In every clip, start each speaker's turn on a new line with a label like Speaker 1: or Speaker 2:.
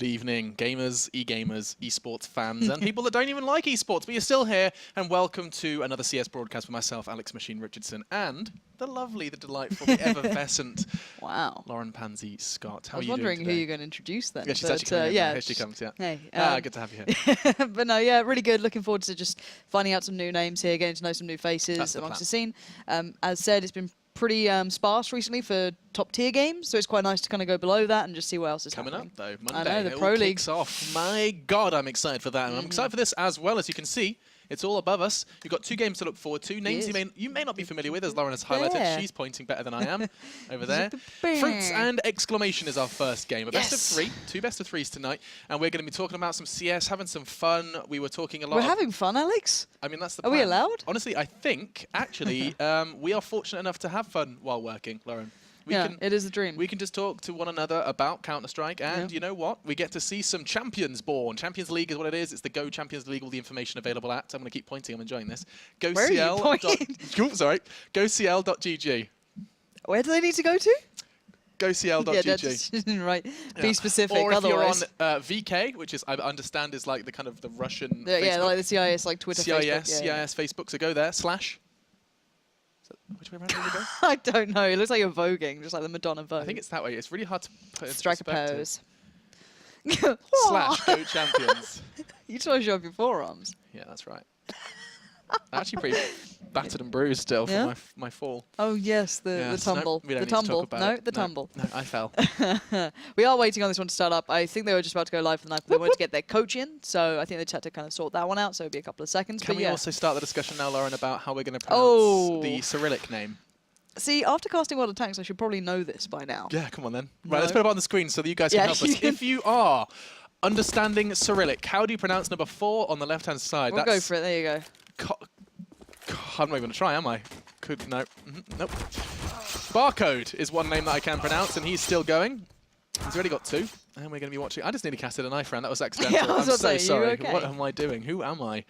Speaker 1: Good evening, gamers, e-gamers, esports fans, and people that don't even like esports, but you're still here, and welcome to another CS broadcast with myself, Alex Machine Richardson, and the lovely, the delightful, the effervescent Lauren Pansy Scott. How are you doing today?
Speaker 2: I was wondering who you're going to introduce then.
Speaker 1: Yeah, she's actually coming in.
Speaker 2: yeah,
Speaker 1: Here she comes, yeah.
Speaker 2: Hey.
Speaker 1: Good to have you here.
Speaker 2: But no, yeah, really good. Looking forward to just finding out some new names here, getting to know some new faces amongst the scene. As said, it's been pretty sparse recently for top tier games, so it's quite nice to kind of go below that and just see what else is
Speaker 1: coming
Speaker 2: happening.
Speaker 1: up though. Monday,
Speaker 2: I know, the
Speaker 1: it
Speaker 2: Pro
Speaker 1: all
Speaker 2: League
Speaker 1: kicks off. My God, I'm excited for that, and I'm excited for this as well. As you can see, it's all above us. You've got two games to look forward to. Names you may not be familiar with, as Lauren has highlighted.
Speaker 2: Yeah.
Speaker 1: She's pointing better than I am over there. Fruits and Exclamation is our first game. A best of three, two best of threes tonight, and we're going to be talking about some CS, having some fun. We were talking a lot.
Speaker 2: We're having fun, Alex.
Speaker 1: I mean, that's the
Speaker 2: plan. Are we allowed?
Speaker 1: Honestly, I think actually we are fortunate enough to have fun while working, Lauren.
Speaker 2: It is a dream.
Speaker 1: We can just talk to one another about Counter-Strike, and you know what? We get to see some champions born. Champions League is what it is. It's the Go Champions League, all the information available at. I'm going to keep pointing. I'm enjoying this. GOCL.
Speaker 2: Where are you pointing?
Speaker 1: GOCL.gg.
Speaker 2: Where do they need to go to?
Speaker 1: GOCL.gg.
Speaker 2: Yeah, right. Be specific.
Speaker 1: Or if
Speaker 2: otherwise.
Speaker 1: you're on VK, which is I understand is like the kind of the Russian.
Speaker 2: Yeah, like the CIS, like Twitter,
Speaker 1: CIS,
Speaker 2: Facebook.
Speaker 1: CIS, Facebook. So go there. / Which way around do we go?
Speaker 2: I don't know. It looks like you're voguing, just like the Madonna vogue.
Speaker 1: I think it's that way. It's really hard to put in
Speaker 2: strike a
Speaker 1: perspective.
Speaker 2: pose.
Speaker 1: / Go Champions.
Speaker 2: You try to show off your forearms.
Speaker 1: Yeah, that's right. Actually pretty battered and bruised still from my fall.
Speaker 2: Oh yes, the tumble.
Speaker 1: No,
Speaker 2: the tumble. No, the tumble.
Speaker 1: No, I fell.
Speaker 2: We are waiting on this one to start up. I think they were just about to go live for the night, but they wanted to get their coach in, so I think they just had to kind of sort that one out, so it'll be a couple of seconds.
Speaker 1: Can we also start the discussion now, Lauren, about how we're going to pronounce the Cyrillic name?
Speaker 2: See, after casting World of Tanks, I should probably know this by now.
Speaker 1: Yeah, come on then. Right, let's put it up on the screen so that you guys can help us. If you are understanding Cyrillic, how do you pronounce number 4 on the left-hand side?
Speaker 2: We'll go for it. There you go.
Speaker 1: I'm not even going to try, am I? No. Nope. Barcode is one name that I can pronounce, and he's still going. He's already got 2, and we're going to be watching. I just nearly casted a knife round. That was accidental.
Speaker 2: Yeah, I'm
Speaker 1: so sorry.
Speaker 2: Okay?
Speaker 1: What am I doing? Who am I?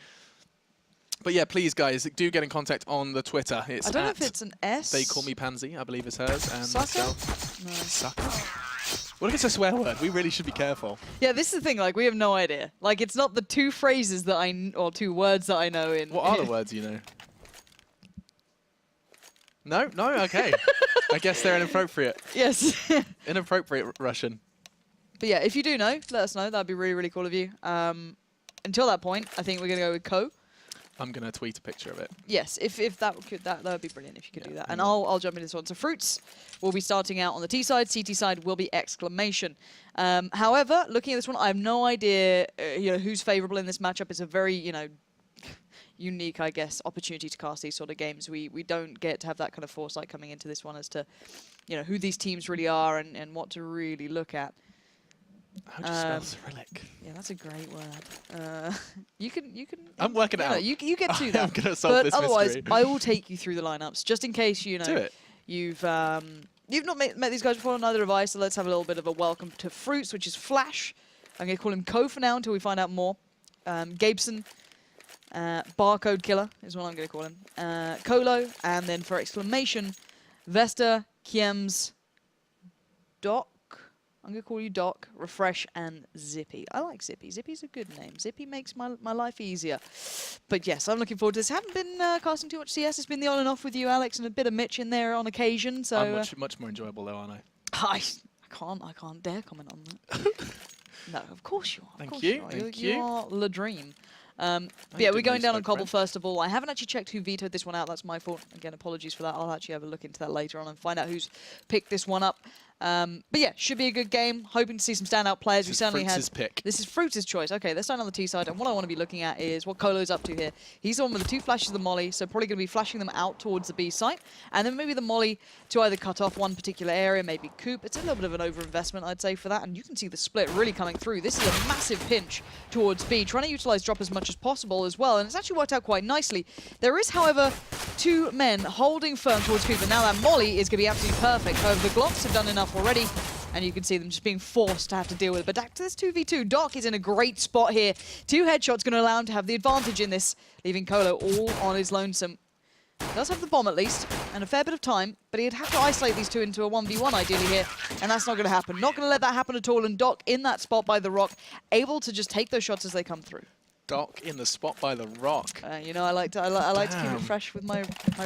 Speaker 1: But yeah, please, guys, do get in contact on the Twitter. It's
Speaker 2: I don't know if it's an S.
Speaker 1: They Call Me Pansy, I believe is hers. And
Speaker 2: Sucker?
Speaker 1: No. Sucker. What if it's a swear word? We really should be careful.
Speaker 2: Yeah, this is the thing. Like, we have no idea. Like, it's not the 2 phrases that or 2 words that I know in.
Speaker 1: What are the words you know? No? No? Okay. I guess they're inappropriate.
Speaker 2: Yes.
Speaker 1: Inappropriate Russian.
Speaker 2: But yeah, if you do know, let us know. That'd be really, really cool of you. Until that point, I think we're going to go with Co.
Speaker 1: I'm going to tweet a picture of it.
Speaker 2: Yes, if that would be brilliant if you could do that. And I'll jump into this one. So Fruits will be starting out on the T side. CT side will be Exclamation. However, looking at this one, I have no idea who's favourable in this matchup. It's a very, unique, I guess, opportunity to cast these sort of games. We don't get to have that kind of foresight coming into this one as to, who these teams really are and what to really look at.
Speaker 1: How do you spell Cyrillic?
Speaker 2: Yeah, that's a great word. You can.
Speaker 1: I'm working it out.
Speaker 2: You get to that.
Speaker 1: I'm gonna solve this
Speaker 2: otherwise,
Speaker 1: mystery.
Speaker 2: I will take you through the lineups just in case
Speaker 1: Do it.
Speaker 2: you've not met these guys before, neither have I. So let's have a little bit of a welcome to Fruits, which is Flash. I'm gonna call him Co for now until we find out more. Gabeson, Barcode Killer is what I'm gonna call him. Colo, and then for Exclamation, Vesta, Kiems, Doc. I'm going to call you Doc, Refresh, and Zippy. I like Zippy. Zippy's a good name. Zippy makes my life easier. But yes, I'm looking forward to this. Haven't been casting too much CS. It's been the on and off with you, Alex, and a bit of Mitch in there on occasion. So
Speaker 1: I'm much more enjoyable, though, aren't I?
Speaker 2: I can't dare comment on that. No, of course you are.
Speaker 1: Thank you.
Speaker 2: You are the dream. But yeah, we're going down on Cobble first of all. I haven't actually checked who vetoed this one out. That's my fault. Again, apologies for that. I'll actually have a look into that later on and find out who's picked this one up. But yeah, should be a good game. Hoping to see some standout players. We certainly had. This is Fruits' choice. Okay, they're starting on the T side, and what I want to be looking at is what Colo's up to here. He's the one with the 2 flashes of the molly, so probably going to be flashing them out towards the B site, and then maybe the molly to either cut off one particular area, maybe Coop. It's a little bit of an overinvestment, I'd say, for that, and you can see the split really coming through. This is a massive pinch towards B, trying to utilize drop as much as possible as well, and it's actually worked out quite nicely. There is, however, 2 men holding firm towards Coop, and now that molly is going to be absolutely perfect. However, the Glocks have done enough already, and you can see them just being forced to have to deal with it. But back to this 2v2. Doc is in a great spot here. 2 headshots going to allow him to have the advantage in this, leaving Colo all on his lonesome. Does have the bomb at least, and a fair bit of time, but he'd have to isolate these two into a 1v1 ideally here, and that's not going to happen. Not going to let that happen at all, and Doc in that spot by the rock, able to just take those shots as they come through.
Speaker 1: Doc in the spot by the rock.
Speaker 2: You know, I like to keep it fresh with my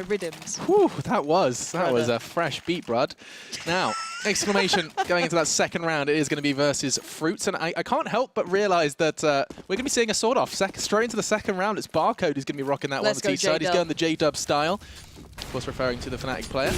Speaker 2: rhythms.
Speaker 1: Whew, that was a fresh beat, Brud. Now, Exclamation going into that second round, it is going to be versus Fruits, and I can't help but realize that we're going to be seeing a sort off straight into the second round. It's Barcode who's going to be rocking that one on the T side. He's going the J-Dub style, of course referring to the Fnatic player.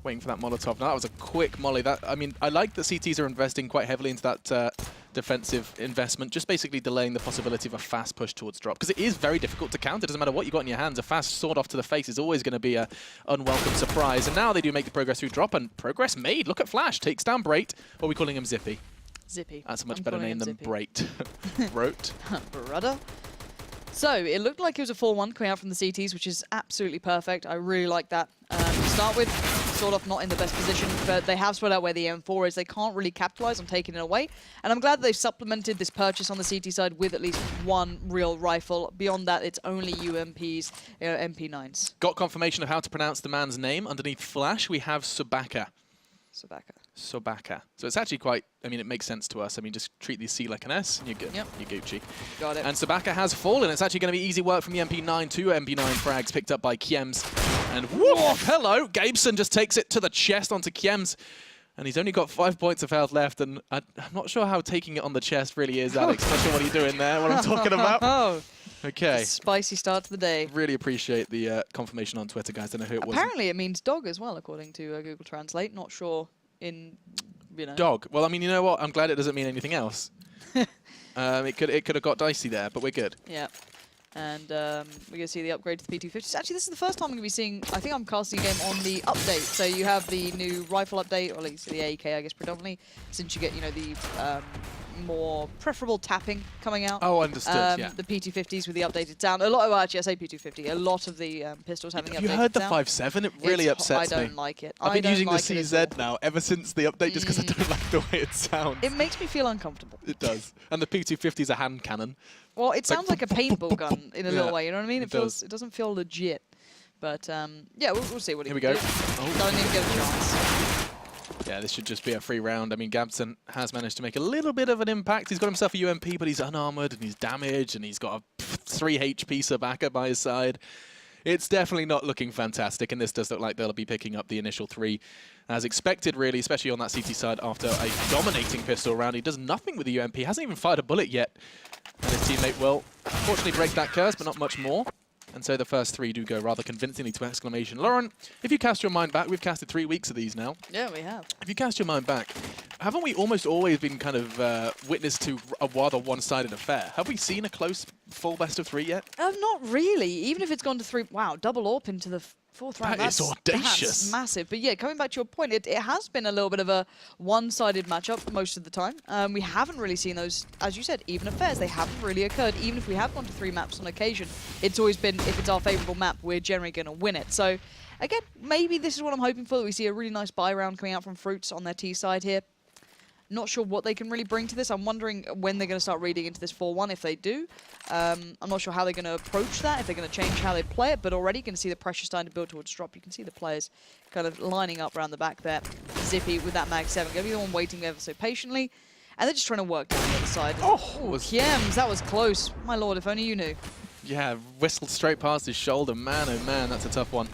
Speaker 1: Waiting for that Molotov. Now, that was a quick molly. I mean, I like that CTs are investing quite heavily into that defensive investment, just basically delaying the possibility of a fast push towards drop, because it is very difficult to counter. It doesn't matter what you got in your hands. A fast sword off to the face is always going to be an unwelcome surprise. And now they do make the progress through drop, and progress made. Look at Flash. Takes down Brait. What are we calling him? Zippy?
Speaker 2: Zippy.
Speaker 1: That's a much better name than Brait. Brait.
Speaker 2: Brother. So, it looked like it was a 4-1 coming out from the CTs, which is absolutely perfect. I really like that. To start with, sort of not in the best position, but they have spread out where the M4 is. They can't really capitalize on taking it away. And I'm glad they've supplemented this purchase on the CT side with at least one real rifle. Beyond that, it's only UMPs, MP9s.
Speaker 1: Got confirmation of how to pronounce the man's name. Underneath Flash, we have Sobaka. Sobaka. So it's actually quite, I mean, it makes sense to us. I mean, just treat the C like an S, and you're good.
Speaker 2: Yep.
Speaker 1: You're Gucci.
Speaker 2: Got it.
Speaker 1: And Sobaka has fallen. It's actually going to be easy work from the MP9. 2 MP9 frags picked up by Kiems. And woof, hello! Gabeson just takes it to the chest onto Kiems. And he's only got 5 points of health left. And I'm not sure how taking it on the chest really is, Alex. Not sure what you're doing there, what I'm talking about. Okay.
Speaker 2: Spicy start to the day.
Speaker 1: Really appreciate the confirmation on Twitter, guys. I don't know who it was.
Speaker 2: Apparently it means dog as well, according to Google Translate. Not sure in, you know.
Speaker 1: Dog. Well, I mean, you know what? I'm glad it doesn't mean anything else. It could have got dicey there, but we're good. Yeah.
Speaker 2: And we're going to see the upgrade to the P250s. Actually, this is the first time I'm going to be seeing, I think I'm casting a game on the update. So you have the new rifle update, or at least the AK, I guess, predominantly, since you get, you know, the more preferable tapping coming out.
Speaker 1: Oh, understood, yeah.
Speaker 2: The P250s with the updated sound. A lot of, actually, I say P250, a lot of the pistols having the updated sound.
Speaker 1: You heard the 5.7? It really upsets me.
Speaker 2: I don't like it.
Speaker 1: I've been using the CZ now ever since the update just because I don't like the way it sounds.
Speaker 2: It makes me feel uncomfortable.
Speaker 1: It does. And the P250 is a hand cannon.
Speaker 2: Well, it sounds like a paintball gun in a little way, you know what I mean? It doesn't feel legit. But, yeah, we'll see what he can do.
Speaker 1: Here we go. Oh.
Speaker 2: Don't even get a chance.
Speaker 1: Yeah, this should just be a free round. I mean, Gabson has managed to make a little bit of an impact. He's got himself a UMP, but he's unarmored and he's damaged and he's got a 3 HP Sobaka by his side. It's definitely not looking fantastic, and this does look like they'll be picking up the initial 3 as expected, really, especially on that CT side after a dominating pistol round. He does nothing with the UMP, hasn't even fired a bullet yet. And his teammate will, fortunately, break that curse, but not much more. And so the first 3 do go rather convincingly to Exclamation. Lauren, if you cast your mind back, we've casted 3 weeks of these now.
Speaker 2: Yeah, we have.
Speaker 1: If you cast your mind back, haven't we almost always been kind of witness to a rather one-sided affair? Have we seen a close full best of 3 yet?
Speaker 2: Not really. Even if it's gone to 3, wow, double AWP into the 4th round.
Speaker 1: That is audacious.
Speaker 2: That's massive. But yeah, coming back to your point, it has been a little bit of a one-sided matchup most of the time. We haven't really seen those, as you said, even affairs. They haven't really occurred. Even if we have gone to 3 maps on occasion, it's always been, if it's our favourable map, we're generally going to win it. So, again, maybe this is what I'm hoping for, that we see a really nice buy round coming out from Fruits on their T side here. Not sure what they can really bring to this. I'm wondering when they're going to start reading into this 4-1, if they do. I'm not sure how they're going to approach that, if they're going to change how they play it, but already you can see the pressure starting to build towards drop. You can see the players kind of lining up around the back there. Zippy with that Mag 7, going to be the one waiting ever so patiently. And they're just trying to work down the other side.
Speaker 1: Oh,
Speaker 2: Kiems, that was close. My lord, if only you knew.
Speaker 1: Yeah, whistled straight past his shoulder. Man, oh man, that's a tough one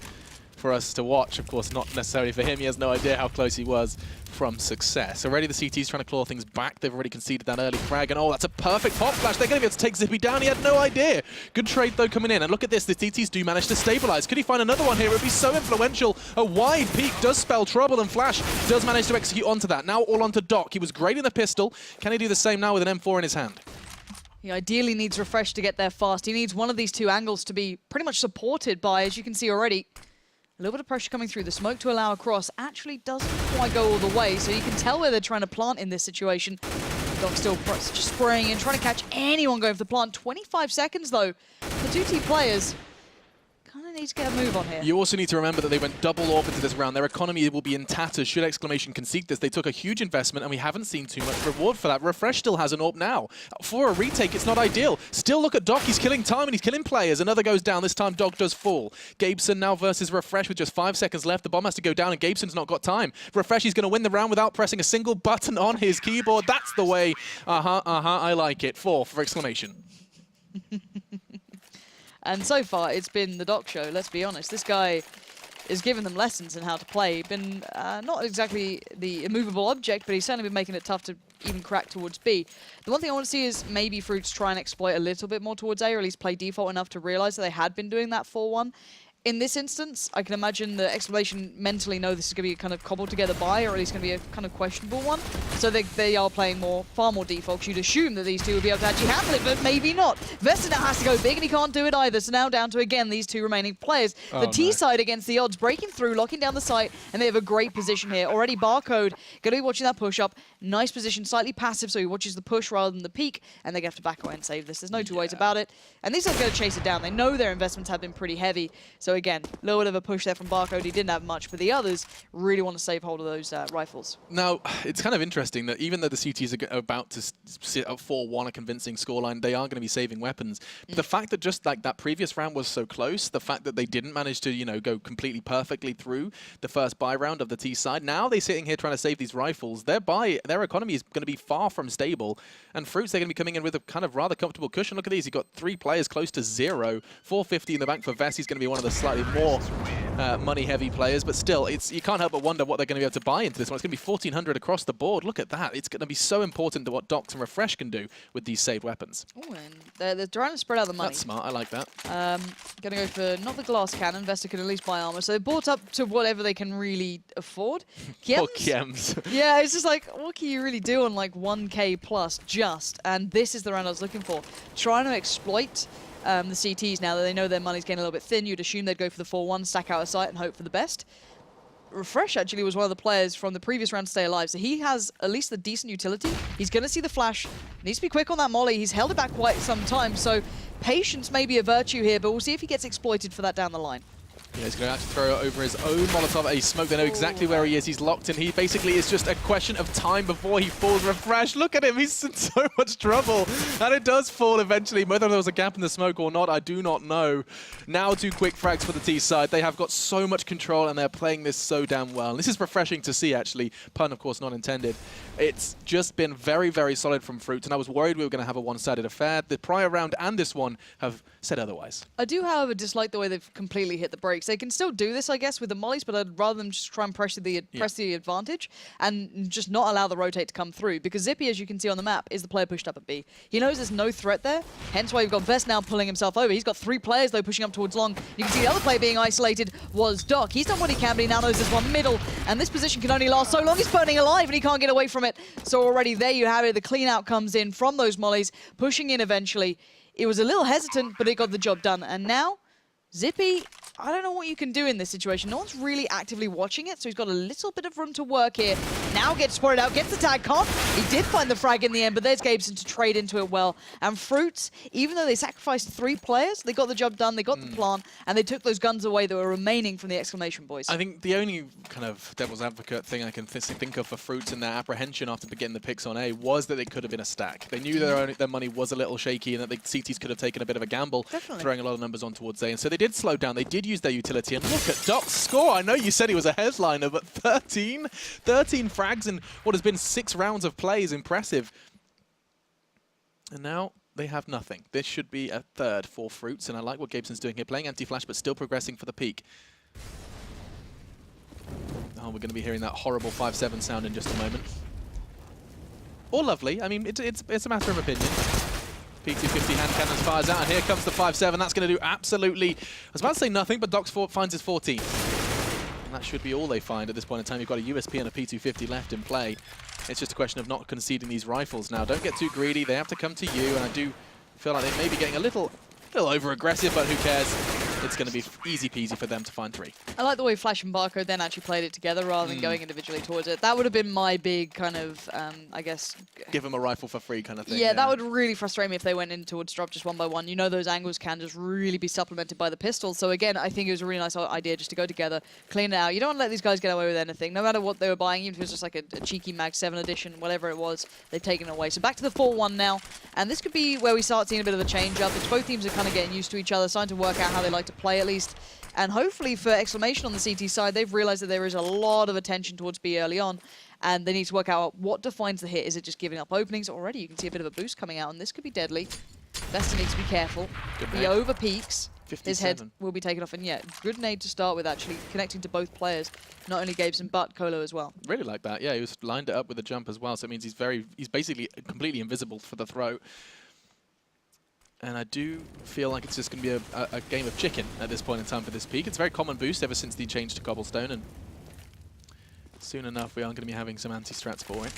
Speaker 1: for us to watch. Of course, not necessarily for him. He has no idea how close he was from success. Already the CT's trying to claw things back. They've already conceded that early frag, and oh, that's a perfect pop flash. They're going to be able to take Zippy down. He had no idea. Good trade, though, coming in. And look at this. The CTs do manage to stabilize. Could he find another one here? It would be so influential. A wide peak does spell trouble, and Flash does manage to execute onto that. Now all onto Doc. He was great in the pistol. Can he do the same now with an M4 in his hand?
Speaker 2: He ideally needs Refresh to get there fast. He needs one of these 2 angles to be pretty much supported by, as you can see already, a little bit of pressure coming through. The smoke to allow across actually doesn't quite go all the way, so you can tell where they're trying to plant in this situation. Doc still just spraying in, trying to catch anyone going for the plant. 25 seconds, though. The 2 team players kind of need to get a move on here.
Speaker 1: You also need to remember that they went double AWP into this round. Their economy will be in tatters should Exclamation concede this. They took a huge investment, and we haven't seen too much reward for that. Refresh still has an AWP now. For a retake, it's not ideal. Still look at Doc. He's killing time, and he's killing players. Another goes down. This time, Doc does fall. Gabeson now versus Refresh with just 5 seconds left. The bomb has to go down, and Gabeson's not got time. Refresh is going to win the round without pressing a single button on his keyboard. That's the way. I like it. 4 for Exclamation.
Speaker 2: And so far, it's been the Doc show, let's be honest. This guy is giving them lessons in how to play. Been not exactly the immovable object, but he's certainly been making it tough to even crack towards B. The one thing I want to see is maybe Fruits try and exploit a little bit more towards A, or at least play default enough to realize that they had been doing that 4-1. In this instance, I can imagine the Exclamation mentally know this is going to be a kind of cobbled together buy, or at least going to be a kind of questionable one. So they are playing far more default. You'd assume that these two would be able to actually handle it, but maybe not. Vesta now has to go big, and he can't do it either. So now down to, again, these two remaining players. The T side against the odds, breaking through, locking down the site, and they have a great position here. Already Barcode going to be watching that push-up. Nice position, slightly passive, so he watches the push rather than the peak, and they're going to have to back away and save this. There's no two ways about it. And these are going to chase it down. They know their investments have been pretty heavy. So again, lower of a push there from Barcode. He didn't have much, but the others really want to save hold of those rifles.
Speaker 1: Now, it's kind of interesting that even though the CTs are about to sit at 4-1, a convincing scoreline, they are going to be saving weapons. But the fact that just like that previous round was so close, the fact that they didn't manage to, you know, go completely perfectly through the first buy round of the T side, now they're sitting here trying to save these rifles. Their economy is going to be far from stable. And Fruits, they're going to be coming in with a kind of rather comfortable cushion. Look at these. You've got 3 players close to 0. 450 in the bank for Vest. He's going to be one of the slightly more money-heavy players, but still, you can't help but wonder what they're going to be able to buy into this one. It's going to be 1,400 across the board. Look at that. It's going to be so important to what Docs and Refresh can do with these saved weapons.
Speaker 2: Oh, and they're trying to spread out the money.
Speaker 1: That's smart. I like that.
Speaker 2: Going to go for not the glass cannon. Vesta can at least buy armor, so they bought up to whatever they can really afford.
Speaker 1: Poor Kiems.
Speaker 2: Yeah, it's just like, what can you really do on like 1k plus just? And this is the round I was looking for. Trying to exploit the CTs now that they know their money's getting a little bit thin. You'd assume they'd go for the 4-1, stack out of sight, and hope for the best. Refresh actually was one of the players from the previous round to stay alive, so he has at least a decent utility. He's going to see the flash, needs to be quick on that molly. He's held it back quite some time, so patience may be a virtue here, but we'll see if he gets exploited for that down the line.
Speaker 1: Yeah, he's going to have to throw it over his own Molotov ace smoke. They know exactly where he is. He's locked in. He basically is just a question of time before he falls. Refresh, look at him. He's in so much trouble. And it does fall eventually. Whether there was a gap in the smoke or not, I do not know. Now 2 quick frags for the T side. They have got so much control, and they're playing this so damn well. And this is refreshing to see, actually. Pun, of course, not intended. It's just been very, very solid from Fruits, and I was worried we were going to have a one-sided affair. The prior round and this one have said otherwise.
Speaker 2: I do, however, dislike the way they've completely hit the brakes. They can still do this, I guess, with the mollies, but I'd rather them just try and press the advantage and just not allow the rotate to come through, because Zippy, as you can see on the map, is the player pushed up at B. He knows there's no threat there, hence why you've got Vest now pulling himself over. He's got 3 players, though, pushing up towards long. You can see the other player being isolated was Doc. He's done what he can, but he now knows there's one middle, and this position can only last so long. He's burning alive, and he can't get away from it. So already there you have it. The clean out comes in from those mollies, pushing in eventually. It was a little hesitant, but it got the job done. And now, Zippy, I don't know what you can do in this situation. No one's really actively watching it, so he's got a little bit of room to work here. Now gets spotted out, gets the tag, can't. He did find the frag in the end, but there's Gabeson to trade into it well. And Fruits, even though they sacrificed 3 players, they got the job done, they got the plan, and they took those guns away that were remaining from the Exclamation boys.
Speaker 1: I think the only kind of devil's advocate thing I can think of for Fruits and their apprehension after getting the picks on A was that it could have been a stack. They knew their money was a little shaky and that the CTs could have taken a bit of a gamble, throwing a lot of numbers on towards A. And so they did slow down. They did use their utility. And look at Doc's score. I know you said he was a headliner, but 13 frags in what has been 6 rounds of play is impressive. And now they have nothing. This should be a third for Fruits, and I like what Gabeson's doing here, playing anti-flash, but still progressing for the peak. Oh, we're going to be hearing that horrible 5-7 sound in just a moment. Or lovely. I mean, it's a matter of opinion. P250 hand cannons fires out, and here comes the 5-7. That's going to do absolutely, I was about to say nothing, but Docs finds his 14. And that should be all they find at this point in time. You've got a USP and a P250 left in play. It's just a question of not conceding these rifles now. Don't get too greedy. They have to come to you, and I do feel like they may be getting a little over-aggressive, but who cares? it's going to be easy peasy for them to find 3.
Speaker 2: I like the way Flash and Barco then actually played it together rather than going individually towards it. That would have been my big kind of, I guess...
Speaker 1: Give them a rifle for free kind of thing.
Speaker 2: Yeah, that would really frustrate me if they went in towards drop just one by one. You know those angles can just really be supplemented by the pistol. So again, I think it was a really nice idea just to go together, clean it out. You don't want to let these guys get away with anything, no matter what they were buying, even if it was just like a cheeky Mag 7 edition, whatever it was, they've taken it away. So back to the 4-1 now, and this could be where we start seeing a bit of a change-up. It's both teams are kind of getting used to each other, starting to work out how they like to play at least. And hopefully for Exclamation on the CT side, they've realized that there is a lot of attention towards B early on, and they need to work out what defines the hit. Is it just giving up openings? Already you can see a bit of a boost coming out, and this could be deadly. Vesta needs to be careful. He over peaks.
Speaker 1: 57.
Speaker 2: His head will be taken off, and yeah, good nade to start with, actually, connecting to both players. Not only Gabeson, but Colo as well.
Speaker 1: Really like that. Yeah, he was lined it up with a jump as well, so it means he's basically completely invisible for the throw. And I do feel like it's just going to be a game of chicken at this point in time for this peak. It's a very common boost ever since the change to Cobblestone, and soon enough we are going to be having some anti-strats for it.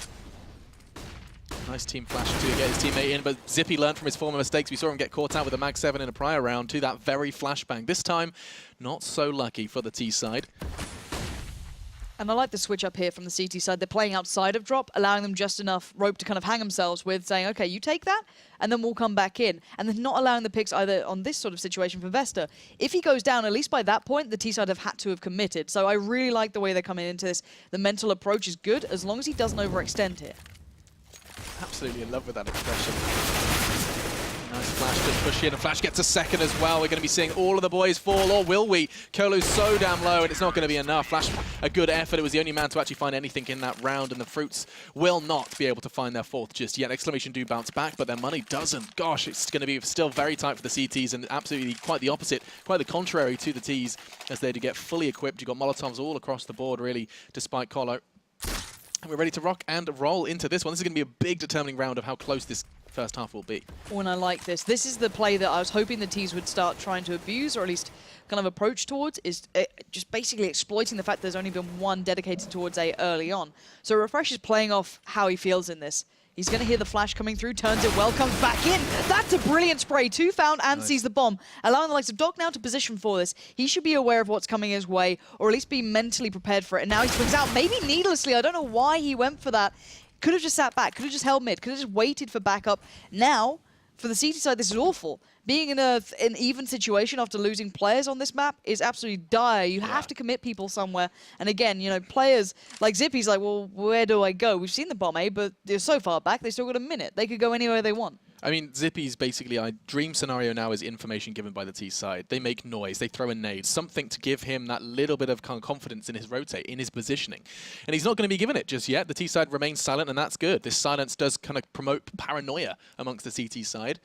Speaker 1: Nice team flash to get his teammate in, but Zippy learned from his former mistakes. We saw him get caught out with a Mag 7 in a prior round to that very flashbang. This time, not so lucky for the T side.
Speaker 2: And I like the switch up here from the CT side. They're playing outside of drop, allowing them just enough rope to kind of hang themselves with, saying, okay, you take that, and then we'll come back in. And then not allowing the picks either on this sort of situation for Vesta. If he goes down, at least by that point, the T side have had to have committed. So I really like the way they're coming into this. The mental approach is good, as long as he doesn't overextend here.
Speaker 1: Absolutely in love with that expression. Nice Flash to push in, and Flash gets a second as well. We're going to be seeing all of the boys fall, or will we? Colo's so damn low, and it's not going to be enough. Flash, a good effort. It was the only man to actually find anything in that round, and the Fruits will not be able to find their 4th just yet. Exclamation do bounce back, but their money doesn't. Gosh, it's going to be still very tight for the CTs, and absolutely quite the opposite, quite the contrary to the Ts, as they do get fully equipped. You've got Molotovs all across the board, really, despite Colo. And we're ready to rock and roll into this one. This is going to be a big determining round of how close this first half will be.
Speaker 2: Oh, and I like this. This is the play that I was hoping the Ts would start trying to abuse, or at least kind of approach towards, is just basically exploiting the fact there's only been one dedicated towards A early on. So Refresh is playing off how he feels in this. He's going to hear the flash coming through, turns it well, comes back in. That's a brilliant spray. 2 found and sees the bomb, allowing the likes of Doc now to position for this. He should be aware of what's coming his way, or at least be mentally prepared for it. And now he swings out, maybe needlessly. I don't know why he went for that. Could have just sat back, could have just held mid, could have just waited for backup. Now, for the CT side, this is awful. Being in an even situation after losing players on this map is absolutely dire. You have to commit people somewhere. And again, you know, players like Zippy's like, well, where do I go? We've seen the bomb A, but they're so far back, they still got a minute. They could go anywhere they want.
Speaker 1: I mean, Zippy's basically, dream scenario now is information given by the T side. They make noise, they throw in nades, something to give him that little bit of kind of confidence in his rotate, in his positioning. And he's not going to be given it just yet. The T side remains silent, and that's good. This silence does kind of promote paranoia amongst the CT side.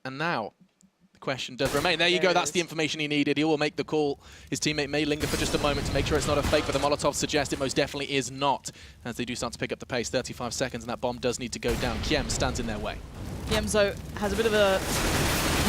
Speaker 1: And now, the question does remain. There you go, that's the information he needed. He will make the call. His teammate may linger for just a moment to make sure it's not a fake, but the Molotovs suggest it most definitely is not. As they do start to pick up the pace, 35 seconds, and that bomb does need to go down. Kiem stands in their way.
Speaker 2: Kiemzo has a bit of a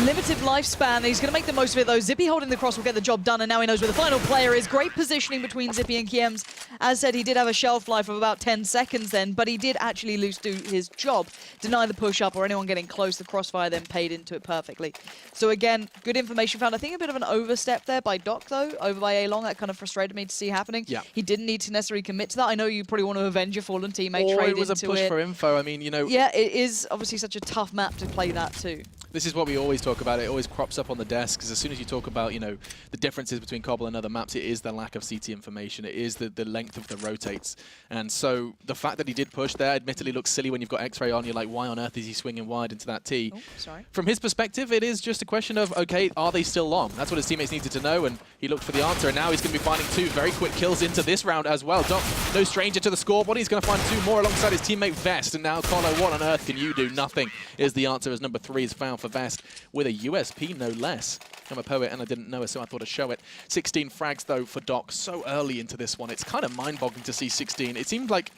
Speaker 2: limited lifespan. He's going to make the most of it, though. Zippy holding the cross will get the job done, and now he knows where the final player is. Great positioning between Zippy and Kiems. As said, he did have a shelf life of about 10 seconds then, but he did actually do his job. Deny the push-up or anyone getting close. The crossfire then paid into it perfectly. So again, good information found. I think a bit of an overstep there by Doc, though, over by A-Long. That kind of frustrated me to see happening. Yeah. He didn't need to necessarily commit to that. I know you probably want to avenge your fallen teammate, trade into it.
Speaker 1: It was a push for info. I mean, you know...
Speaker 2: Yeah, it is obviously such a tough map to play that too.
Speaker 1: This is what we always talk about. It always crops up on the desk, because as soon as you talk about, you know, the differences between Cobble and other maps, it is the lack of CT information. It is the length of the rotates. And so the fact that he did push there admittedly looks silly when you've got X-Ray on. You're like, why on earth is he swinging wide into that T?
Speaker 2: Oh, sorry.
Speaker 1: From his perspective, it is just a question of, okay, are they still long? That's what his teammates needed to know, and he looked for the answer. And now he's going to be finding 2 very quick kills into this round as well. Doc, no stranger to the scoreboard. He's going to find 2 more alongside his teammate Vest. And now, Colo, what on earth can you do? Nothing is the answer, as number 3 is found for Vest with a USP, no less. I'm a poet and I didn't know it, so I thought I'd show it. 16 frags, though, for Doc so early into this one. It's kind of mind-boggling to see 16. It seemed like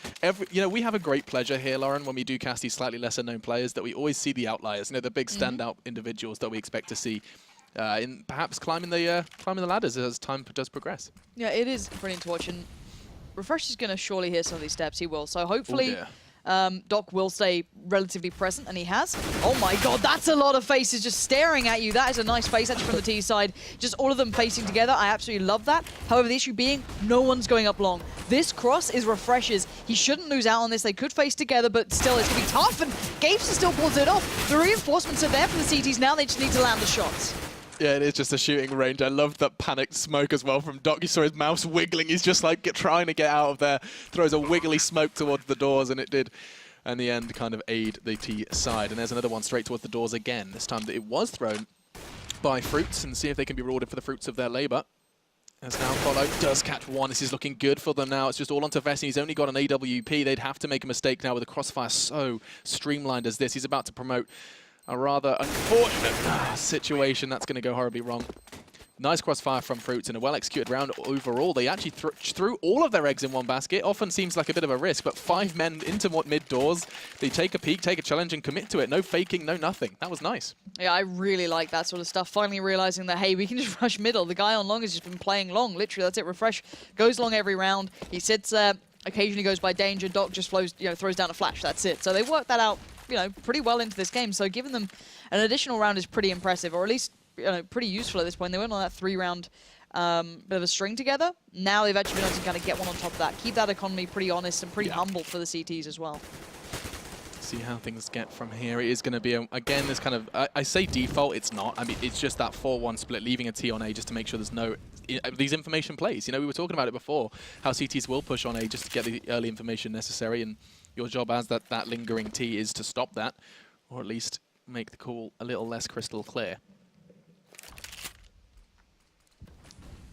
Speaker 1: we have a great pleasure here, Lauren, when we do cast these slightly lesser-known players, that we always see the outliers, you know, the big standout individuals that we expect to see in perhaps climbing the ladders as time does progress. Yeah,
Speaker 2: it is brilliant to watch, and Refresh is going to surely hear some of these steps. He will. So hopefully Doc will stay relatively present, and he has. Oh my god, that's a lot of faces just staring at you. That is a nice face actually from the T side. Just all of them facing together. I absolutely love that. However, the issue being, no one's going up long. This cross is refreshes. He shouldn't lose out on this. They could face together, but still, it's going to be tough, and Gapester still pulls it off. The reinforcements are there for the CTs now. They just need to land the shots.
Speaker 1: Yeah, it is just a shooting range. I love that panicked smoke as well from Doc. You saw his mouse wiggling. He's just like trying to get out of there. Throws a wiggly smoke towards the doors, and it did, in the end, kind of aid the T side. And there's another one straight towards the doors again. This time it was thrown by Fruits, and see if they can be rewarded for the fruits of their labor. As now Follow does catch one. This is looking good for them now. It's just all onto Vesti. He's only got an AWP. They'd have to make a mistake now with the crossfire so streamlined as this. He's about to promote a rather unfortunate situation. That's going to go horribly wrong. Nice crossfire from Fruits and a well-executed round overall. They actually threw all of their eggs in one basket. Often seems like a bit of a risk, but 5 men into mid doors. They take a peek, take a challenge, and commit to it. No faking, no nothing. That was nice.
Speaker 2: Yeah, I really like that sort of stuff. Finally realizing that, hey, we can just rush middle. The guy on long has just been playing long. Literally, that's it. Refresh goes long every round. He sits there, occasionally goes by danger. Doc just throws down a flash. That's it. So they worked that out, pretty well into this game. So giving them an additional round is pretty impressive, or at least pretty useful at this point. They went on that 3-round bit of a string together. Now they've actually been able to kind of get one on top of that. Keep that economy pretty honest and pretty humble for the CTs as well.
Speaker 1: See how things get from here. It is going to be, again, this kind of, I say default, it's not. I mean, it's just that 4-1 split, leaving a T on A just to make sure there's no, these information plays. We were talking about it before, how CTs will push on A just to get the early information necessary, and your job as that lingering T is to stop that, or at least make the call a little less crystal clear.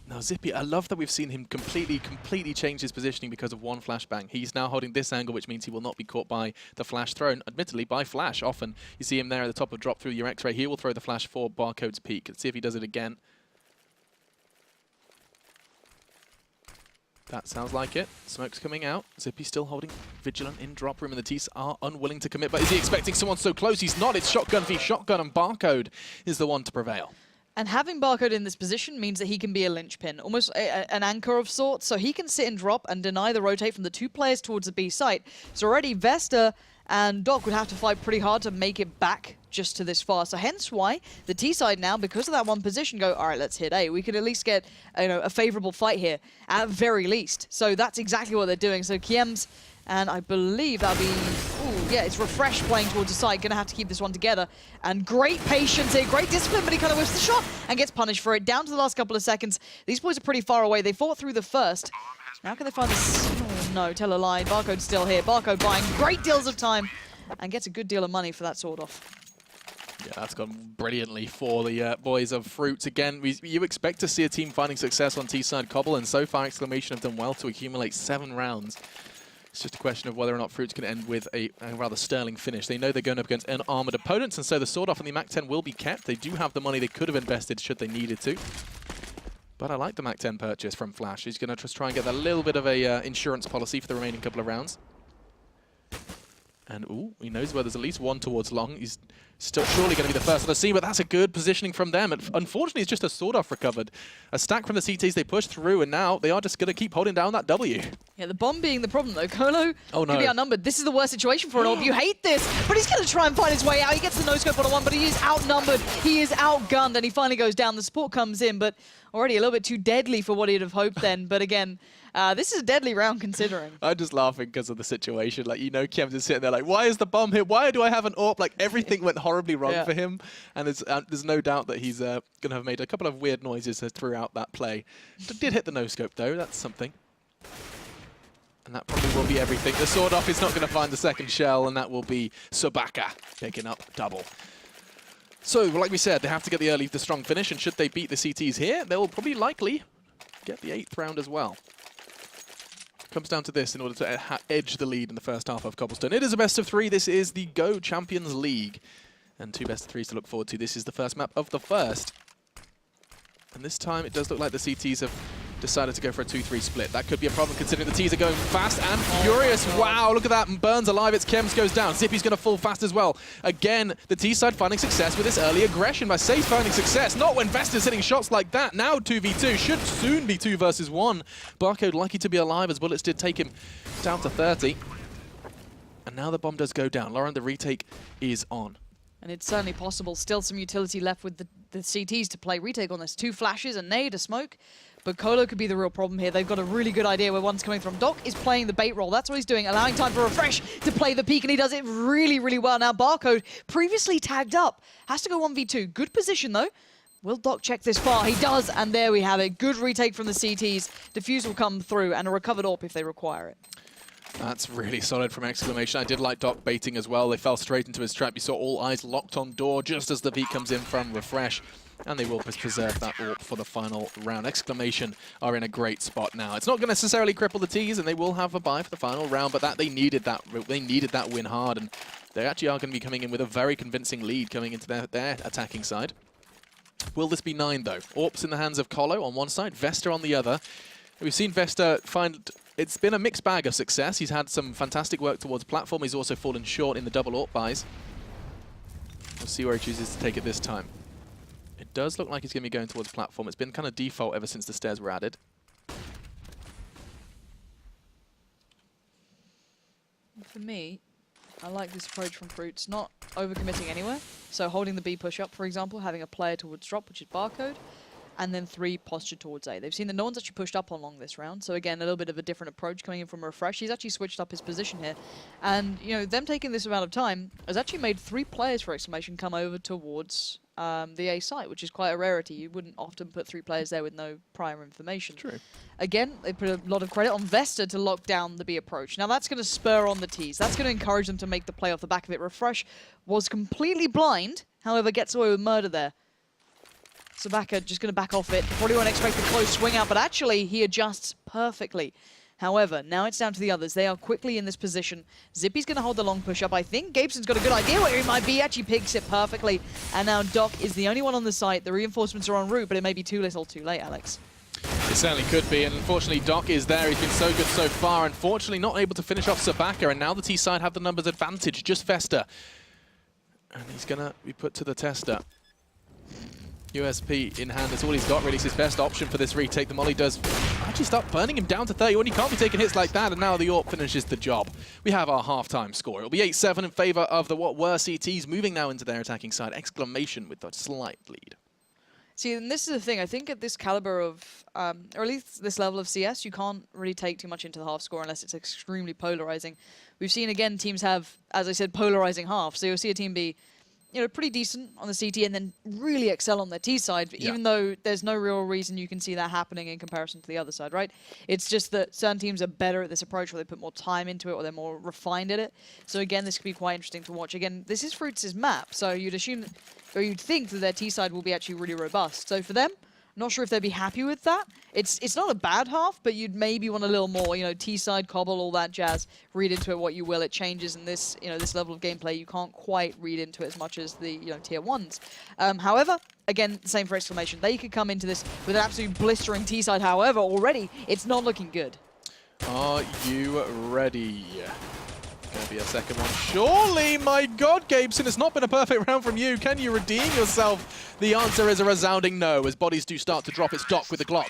Speaker 1: Now Zippy, I love that we've seen him completely change his positioning because of one flashbang. He's now holding this angle, which means he will not be caught by the flash thrown, admittedly by flash. Often you see him there at the top of drop through your X-ray. He will throw the flash for Barcode's peak. Let's see if he does it again. That sounds like it. Smoke's coming out. Zippy still holding vigilant in drop room, and the T's are unwilling to commit. But is he expecting someone so close? He's not. It's shotgun v shotgun, and Barcode is the one to prevail.
Speaker 2: And having Barcode in this position means that he can be a linchpin, almost an anchor of sorts, so he can sit and drop and deny the rotate from the 2 players towards the B site. So already Vesta and Doc would have to fight pretty hard to make it back just to this far. So hence why the T side now, because of that one position, go, all right, let's hit A. We could at least get a favorable fight here, at very least. So that's exactly what they're doing. So Kiem's, and I believe that'll be, yeah, it's Refresh playing towards the side. Gonna have to keep this one together. And great patience here, great discipline, but he kind of whiffs the shot and gets punished for it. Down to the last couple of seconds. These boys are pretty far away. They fought through the first. Now can they find this? Oh no, tell a lie. Barcode's still here. Barcode buying great deals of time and gets a good deal of money for that sword off.
Speaker 1: Yeah, that's gone brilliantly for the boys of Fruits. Again, you expect to see a team finding success on T-side Cobble, and so far Exclamation have done well to accumulate 7 rounds. It's just a question of whether or not Fruits can end with a rather sterling finish. They know they're going up against armored opponents, and so the sword off and the MAC-10 will be kept. They do have the money they could have invested should they needed to. But I like the MAC-10 purchase from Flash. He's going to just try and get that little bit of a insurance policy for the remaining couple of rounds. And, ooh, he knows where there's at least one towards long. He's still surely going to be the first on the scene, but that's a good positioning from them. And unfortunately, it's just a sword off recovered. A stack from the CTs they pushed through, and now they are just going to keep holding down that W.
Speaker 2: Yeah, the bomb being the problem, though. Colo
Speaker 1: could
Speaker 2: be outnumbered. This is the worst situation for an orb. You hate this, but he's going to try and find his way out. He gets the no-scope on one, but he is outnumbered. He is outgunned, and he finally goes down. The support comes in, but already a little bit too deadly for what he'd have hoped then. But again, this is a deadly round considering.
Speaker 1: I'm just laughing because of the situation. Like, Kiem's just sitting there like, why is the bomb here? Why do I have an AWP? Like, everything went horribly wrong for him. And there's no doubt that he's going to have made a couple of weird noises throughout that play. Did hit the no-scope, though. That's something. And that probably will be everything. The sword off is not going to find the second shell, and that will be Sobaka picking up double. So, like we said, they have to get the strong finish, and should they beat the CTs here, they will probably likely get the 8th round as well. Comes down to this in order to edge the lead in the first half of Cobblestone. It is a best of 3. This is the Go Champions League. And 2 best of 3s to look forward to. This is the first map of the first. And this time it does look like the CTs have decided to go for a 2-3 split. That could be a problem considering the T's are going fast and furious. Wow, look at that. And Burns alive. It's Chems goes down. Zippy's going to fall fast as well. Again, the T side finding success with this early aggression. By Safe finding success. Not when Vesta's hitting shots like that. Now 2v2. Should soon be 2 versus 1. Barcode lucky to be alive as bullets did take him down to 30. And now the bomb does go down. Lauren, the retake is on.
Speaker 2: And it's certainly possible. Still some utility left with the CTs to play retake on this. 2 flashes, a nade, a smoke. But Colo could be the real problem here. They've got a really good idea where one's coming from. Doc is playing the bait role. That's what he's doing, allowing time for Refresh to play the peek, and he does it really, really well. Now, Barcode, previously tagged up, has to go 1v2. Good position, though. Will Doc check this far? He does, and there we have it. Good retake from the CTs. Defuse will come through, and a recovered AWP if they require it.
Speaker 1: That's really solid from Exclamation. I did like Doc baiting as well. They fell straight into his trap. You saw all eyes locked on door just as the peek comes in from Refresh. And they will preserve that AWP for the final round. Exclamation are in a great spot now. It's not going to necessarily cripple the T's, and they will have a bye for the final round, but they needed that win hard, and they actually are going to be coming in with a very convincing lead coming into their attacking side. Will this be 9, though? AWP's in the hands of Colo on one side, Vesta on the other. We've seen Vesta find... It's been a mixed bag of success. He's had some fantastic work towards platform. He's also fallen short in the double AWP buys. We'll see where he chooses to take it this time. It does look like he's going to be going towards platform. It's been kind of default ever since the stairs were added.
Speaker 2: For me, I like this approach from Fruits, not overcommitting anywhere. So holding the B push-up, for example, having a player towards drop, which is Barcode, and then 3 posture towards A. They've seen that no one's actually pushed up on long this round, so again, a little bit of a different approach coming in from Refresh. He's actually switched up his position here, and you know, them taking this amount of time has actually made 3 players for Exclamation come over towards the A site, which is quite a rarity. You wouldn't often put 3 players there with no prior information.
Speaker 1: True. Again,
Speaker 2: they put a lot of credit on Vesta to lock down the B approach. Now that's going to spur on the Ts. That's going to encourage them to make the play off the back of it. Refresh was completely blind, however, gets away with murder there. Sabaka just going to back off it. Probably won't expect a close swing out, but actually he adjusts perfectly. However, now it's down to the others. They are quickly in this position. Zippy's going to hold the long push up. I think Gabeson's got a good idea where he might be. Actually picks it perfectly. And now Doc is the only one on the site. The reinforcements are en route, but it may be too little too late, Alex.
Speaker 1: It certainly could be, and unfortunately Doc is there. He's been so good so far. Unfortunately not able to finish off Sabaka, and now the T side have the numbers advantage. Just Vesta. And he's going to be put to the tester. USP in hand, that's all he's got really. It's his best option for this retake. The molly does actually start burning him down to 31. You can't be taking hits like that, and now the AWP finishes the job. We have our halftime score. It'll be 8-7 in favor of the what were CTs, moving now into their attacking side. Exclamation with a slight lead.
Speaker 2: See, and this is the thing. I think at this caliber of, or at least this level of CS, you can't really take too much into the half score unless it's extremely polarizing. We've seen, again, teams have, as I said, polarizing half. So you'll see a team be, you know, pretty decent on the CT and then really excel on their T side, even though there's no real reason you can see that happening in comparison to the other side, right? It's just that certain teams are better at this approach, or they put more time into it, or they're more refined at it. So again, this could be quite interesting to watch. Again, this is Fruits' map, so you'd assume, or you'd think that their T side will be actually really robust. So for them, not sure if they'd be happy with that. It's not a bad half, but you'd maybe want a little more, you know, T-side, cobble, all that jazz. Read into it what you will. It changes in this, you know, this level of gameplay. You can't quite read into it as much as the, you know, tier 1s. However, again, the same for Exclamation. They could come into this with an absolute blistering T-side. However, already, it's not looking good.
Speaker 1: Are you ready? Going to be a second one. Surely, my God, Gabeson, it's not been a perfect round from you. Can you redeem yourself? The answer is a resounding no, as bodies do start to drop. It's Doc with the Glock.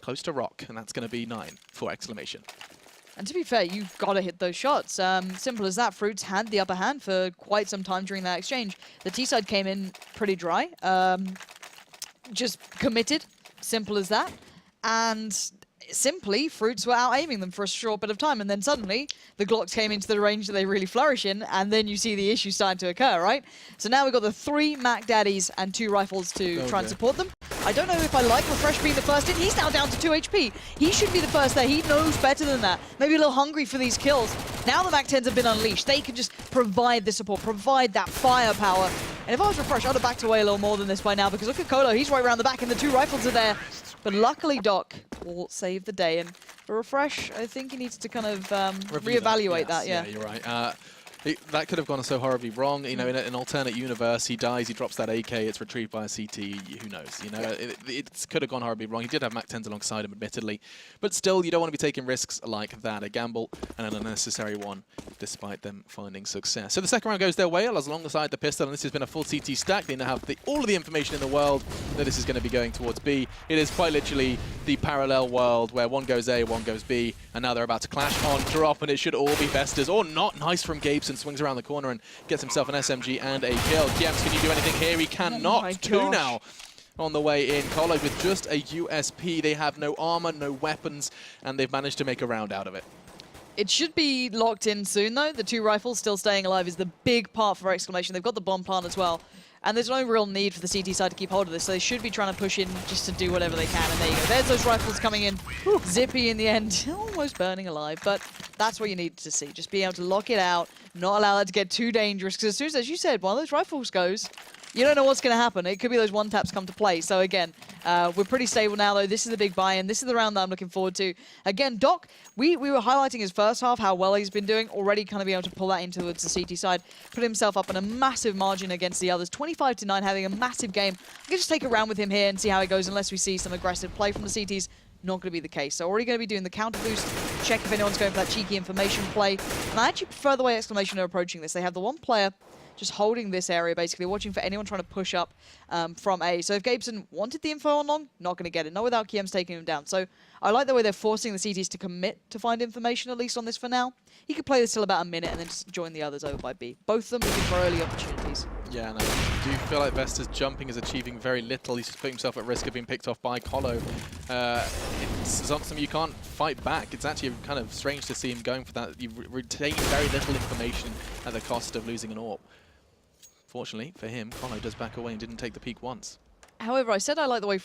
Speaker 1: Close to rock, and that's going to be 9 for Exclamation.
Speaker 2: And to be fair, you've got to hit those shots. Simple as that. Fruits had the upper hand for quite some time during that exchange. The T-side came in pretty dry. Just committed. Simple as that. And simply, Fruits were out-aiming them for a short bit of time, and then suddenly the Glocks came into the range that they really flourish in, and then you see the issue starting to occur, right? So now we've got the 3 Mac Daddies and 2 rifles to try and support them. I don't know if I like Refresh being the first in. He's now down to 2 HP. He should be the first there. He knows better than that. Maybe a little hungry for these kills. Now the Mac 10s have been unleashed. They can just provide the support, provide that firepower. And if I was Refresh, I'd have backed away a little more than this by now, because look at Colo. He's right around the back, and the 2 rifles are there. But luckily, Doc will save the day. And for Refresh, I think he needs to kind of reevaluate that. Yeah,
Speaker 1: you're right. That could have gone so horribly wrong. You know, in an alternate universe, he dies, he drops that AK, it's retrieved by a CT. Who knows? You know, it could have gone horribly wrong. He did have Mac 10s alongside him, admittedly, but still, you don't want to be taking risks like that. A gamble and an unnecessary one, despite them finding success. So the second round goes their way, alongside the pistol, and this has been a full CT stack. They now have all of the information in the world that this is going to be going towards B. It is quite literally the parallel world where one goes A, one goes B, and now they're about to clash on drop, and it should all be Vesta's, or not. Nice from Gabeson, swings around the corner and gets himself an SMG and a kill. Kiems, can you do anything here? He cannot.
Speaker 2: Oh
Speaker 1: Two now on the way in. Colo with just a USP. They have no armor, no weapons, and they've managed to make a round out of it.
Speaker 2: It should be locked in soon, though. The 2 rifles still staying alive is the big part for Exclamation. They've got the bomb plant as well. And there's no real need for the CT side to keep hold of this, so they should be trying to push in just to do whatever they can. And there you go. There's those rifles coming in. Zippy in the end, almost burning alive. But that's what you need to see. Just being able to lock it out, not allow that to get too dangerous. Because as soon as you said, one of those rifles goes, you don't know what's going to happen. It could be those one-taps come to play. So again, we're pretty stable now, though. This is the big buy-in. This is the round that I'm looking forward to. Again, Doc, we were highlighting his first half, how well he's been doing. Already kind of being able to pull that into the CT side. Put himself up in a massive margin against the others. 25-9, having a massive game. I can just take a round with him here and see how it goes, unless we see some aggressive play from the CTs. Not going to be the case. So already going to be doing the counter boost, check if anyone's going for that cheeky information play. And I actually prefer the way Exclamation are approaching this. They have the one player just holding this area, basically, watching for anyone trying to push up from A. So if Gabeson wanted the info on long, not going to get it. Not without Kiems taking him down. So I like the way they're forcing the CTs to commit to find information, at least on this for now. He could play this till about a minute and then just join the others over by B. Both of them looking for early opportunities.
Speaker 1: Yeah, and I do feel like Vesta's jumping is achieving very little. He's just putting himself at risk of being picked off by Colo. It's something you can't fight back. It's actually kind of strange to see him going for that. You retain very little information at the cost of losing an AWP. Fortunately for him, Colo does back away and didn't take the peak once.
Speaker 2: However, I said I like the way...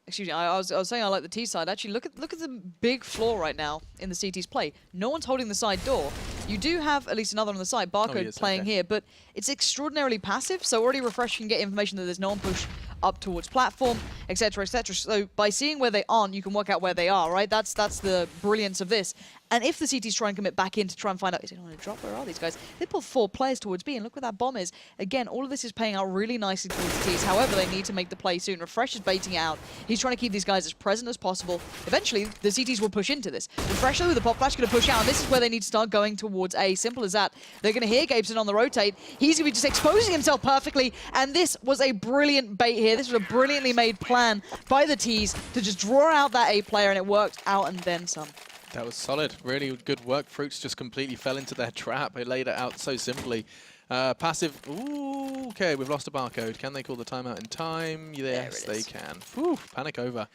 Speaker 2: excuse me, I was saying I like the T side. Actually, look at the big flaw right now in the CT's play. No one's holding the side door. You do have at least another on the side, Barcode playing here, but it's extraordinarily passive, so already Refresh can get information that there's no one push up towards platform, etc., etc. So by seeing where they aren't, you can work out where they are, right? That's the brilliance of this. And if the CTs try and commit back in to try and find out, is it on a drop? Where are these guys? They pull 4 players towards B, and look where that bomb is. Again, all of this is paying out really nicely towards the Ts. However, they need to make the play soon. Refresh is baiting it out. He's trying to keep these guys as present as possible. Eventually, the CTs will push into this. Refresh, though, the pop flash going to push out, and this is where they need to start going towards A. Simple as that. They're going to hear Gabeson on the rotate. He's going to be just exposing himself perfectly, and this was a brilliant bait here. This was a brilliantly made plan by the Ts to just draw out that A player, and it worked out and then some.
Speaker 1: That was solid. Really good work. Fruits just completely fell into their trap. They laid it out so simply. Passive. Ooh, okay, we've lost a Barcode. Can they call the timeout in time? Yes, they can. Whew, panic over.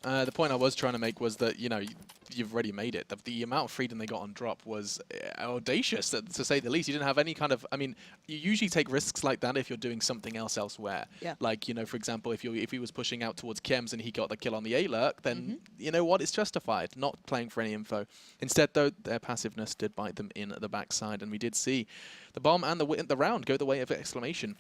Speaker 1: The point I was trying to make was that, you know, you've already made it. The amount of freedom they got on drop was audacious, to say the least. You didn't have any kind of... I mean, you usually take risks like that if you're doing something else elsewhere. Yeah. Like, you know, for example, if he was pushing out towards Kiems and he got the kill on the A-lurk, then, you know what, it's justified, not playing for any info. Instead, though, their passiveness did bite them in the backside, and we did see the bomb and the round go the way of Exclamation.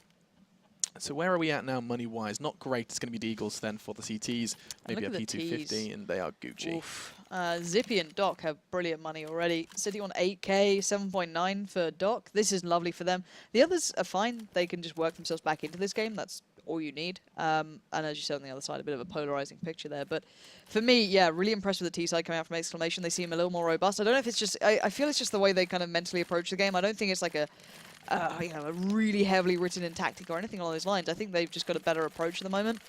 Speaker 1: So where are we at now money-wise? Not great. It's going to be the Eagles then for the CTs. Maybe a P250, and they are Gucci.
Speaker 2: Oof. Zippy and Doc have brilliant money already. Sitting on 8K, 7.9 for Doc. This is lovely for them. The others are fine. They can just work themselves back into this game. That's all you need. And as you said on the other side, a bit of a polarizing picture there. But for me, yeah, really impressed with the T side coming out from Exclamation. They seem a little more robust. I don't know if it's just... I feel it's just the way they kind of mentally approach the game. I don't think it's like a really heavily written in tactic or anything along those lines. I think they've just got a better approach at the moment.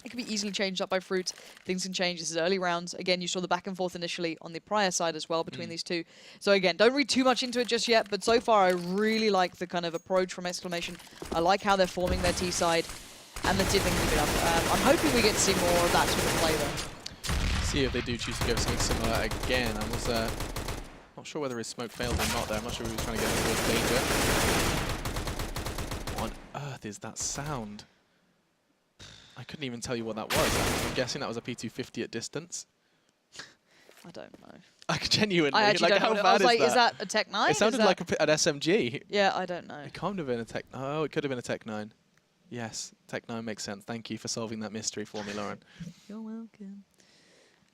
Speaker 2: It can be easily changed up by Fruits. Things can change. This is early rounds. Again, you saw the back and forth initially on the prior side as well between these two. So again, don't read too much into it just yet, but so far I really like the kind of approach from Exclamation. I like how they're forming their T side, and let's see if they can keep it up. I'm hoping we get to see more of that sort of play though.
Speaker 1: See if they do choose to go something similar again. I was not sure whether his smoke failed or not there. I'm not sure if he was trying to get towards danger. What on earth is that sound? I couldn't even tell you what that was. I'm guessing that was a P250 at distance.
Speaker 2: I don't know.
Speaker 1: I genuinely,
Speaker 2: I actually
Speaker 1: like,
Speaker 2: don't
Speaker 1: how
Speaker 2: know.
Speaker 1: bad
Speaker 2: I was like,
Speaker 1: is
Speaker 2: is that a Tech 9?
Speaker 1: It sounded like an SMG.
Speaker 2: Yeah, I don't know.
Speaker 1: It can't have been a Tech... Oh, it could have been a Tech 9. Yes, Tech 9 makes sense. Thank you for solving that mystery for me, Lauren.
Speaker 2: You're welcome.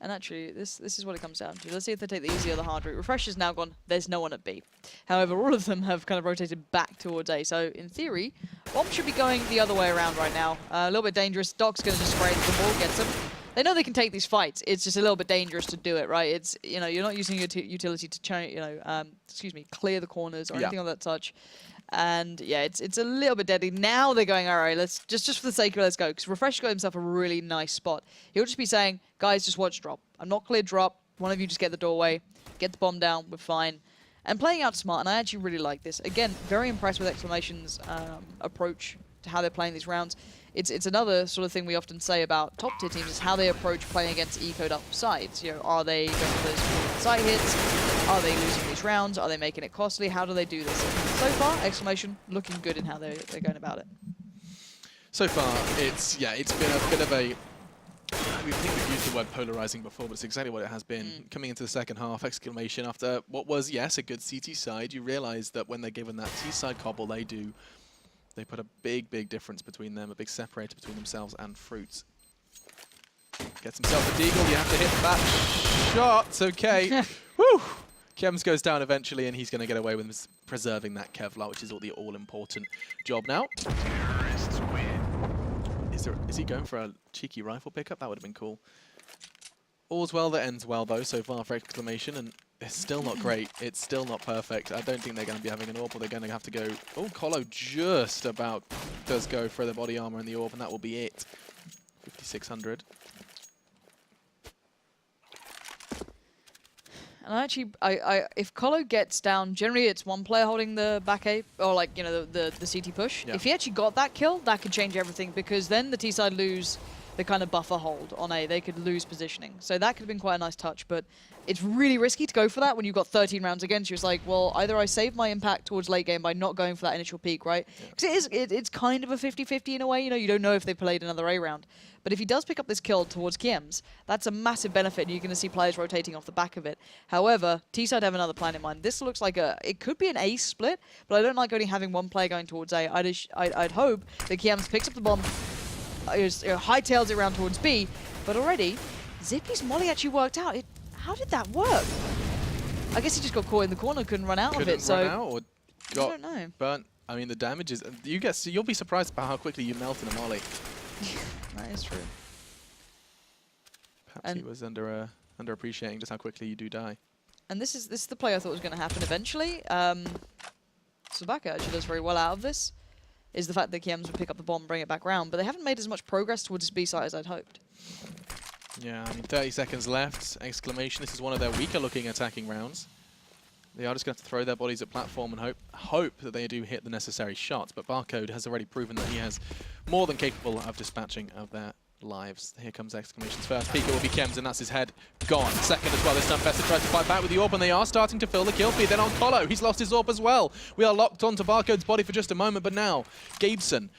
Speaker 2: And actually, this is what it comes down to. Let's see if they take the easy or the hard route. Refresh is now gone. There's no one at B. However, all of them have kind of rotated back towards A. So, in theory, Bomb should be going the other way around right now. A little bit dangerous. Doc's going to just spray the ball, gets him. They know they can take these fights. It's just a little bit dangerous to do it, right? It's, you know, you're not using your utility to, clear the corners or anything of that such. And yeah, it's a little bit deadly. Now they're going, all right, let's just for the sake of it, let's go. Because Refresh got himself a really nice spot. He'll just be saying, guys, just watch drop. I'm not clear drop. One of you just get the doorway, get the bomb down, we're fine. And playing out smart, and I actually really like this. Again, very impressed with Exclamation's approach to how they're playing these rounds. It's another sort of thing we often say about top tier teams is how they approach playing against ecoed up sides. You know, are they going for those side hits? Are they losing these rounds? Are they making it costly? How do they do this? So far, Exclamation looking good in how they're going about it.
Speaker 1: So far, it's been a bit of a. We think we've used the word polarizing before, but it's exactly what it has been. Coming into the second half, Exclamation, after what was, yes, a good CT side, you realize that when they're given that T-side cobble, they put a big difference between them, a big separator between themselves and Fruits. Gets himself a deagle, you have to hit that shot, okay. Woo! Kems goes down eventually, and he's going to get away with preserving that Kevlar, which is the all-important job now. Terrorists win. Is he going for a cheeky rifle pickup? That would have been cool. All's well that ends well, though, so far for Exclamation, and it's still not great. It's still not perfect. I don't think they're going to be having an AWP, or they're going to have to go... Oh, Colo just about does go for the body armor and the AWP, and that will be it. 5,600.
Speaker 2: And actually, if Colo gets down, generally it's one player holding the back A, or like, you know, the CT push. Yeah. If he actually got that kill, that could change everything, because then the T-side lose the kind of buffer hold on A. They could lose positioning. So that could have been quite a nice touch, but it's really risky to go for that when you've got 13 rounds against you. It's like, well, either I save my impact towards late game by not going for that initial peak, right? Because it's kind of a 50-50 in a way. You know, you don't know if they played another A round. But if he does pick up this kill towards Kiems, that's a massive benefit, and you're going to see players rotating off the back of it. However, T-side have another plan in mind. This looks like it could be an A split, but I don't like only having one player going towards A. I'd hope that Kiems picks up the bomb, hightails it around towards B, but already, Zippy's molly actually worked out. How did that work? I guess he just got caught in the corner, couldn't run out of it. So
Speaker 1: run out or got
Speaker 2: I don't know.
Speaker 1: burnt. I mean, the damage is... You'll be surprised about how quickly you melt in a molly.
Speaker 2: That is true.
Speaker 1: Perhaps he was underappreciating just how quickly you do die.
Speaker 2: And this is the play I thought was going to happen eventually. Sabaka actually does very well out of this. Is the fact that Kiems would pick up the bomb and bring it back round, but they haven't made as much progress towards his B side as I'd hoped.
Speaker 1: Yeah, I mean, 30 seconds left. Exclamation. This is one of their weaker-looking attacking rounds. They are just going to throw their bodies at platform and hope that they do hit the necessary shots. But Barcode has already proven that he has more than capable of dispatching of their lives. Here comes Exclamation's first peek. It will be Kems, and that's his head gone. Second as well. This time Festa tries to fight back with the AWP, and they are starting to fill the kill feed. Then on Colo, he's lost his AWP as well. We are locked onto Barcode's body for just a moment, but now Gabeson.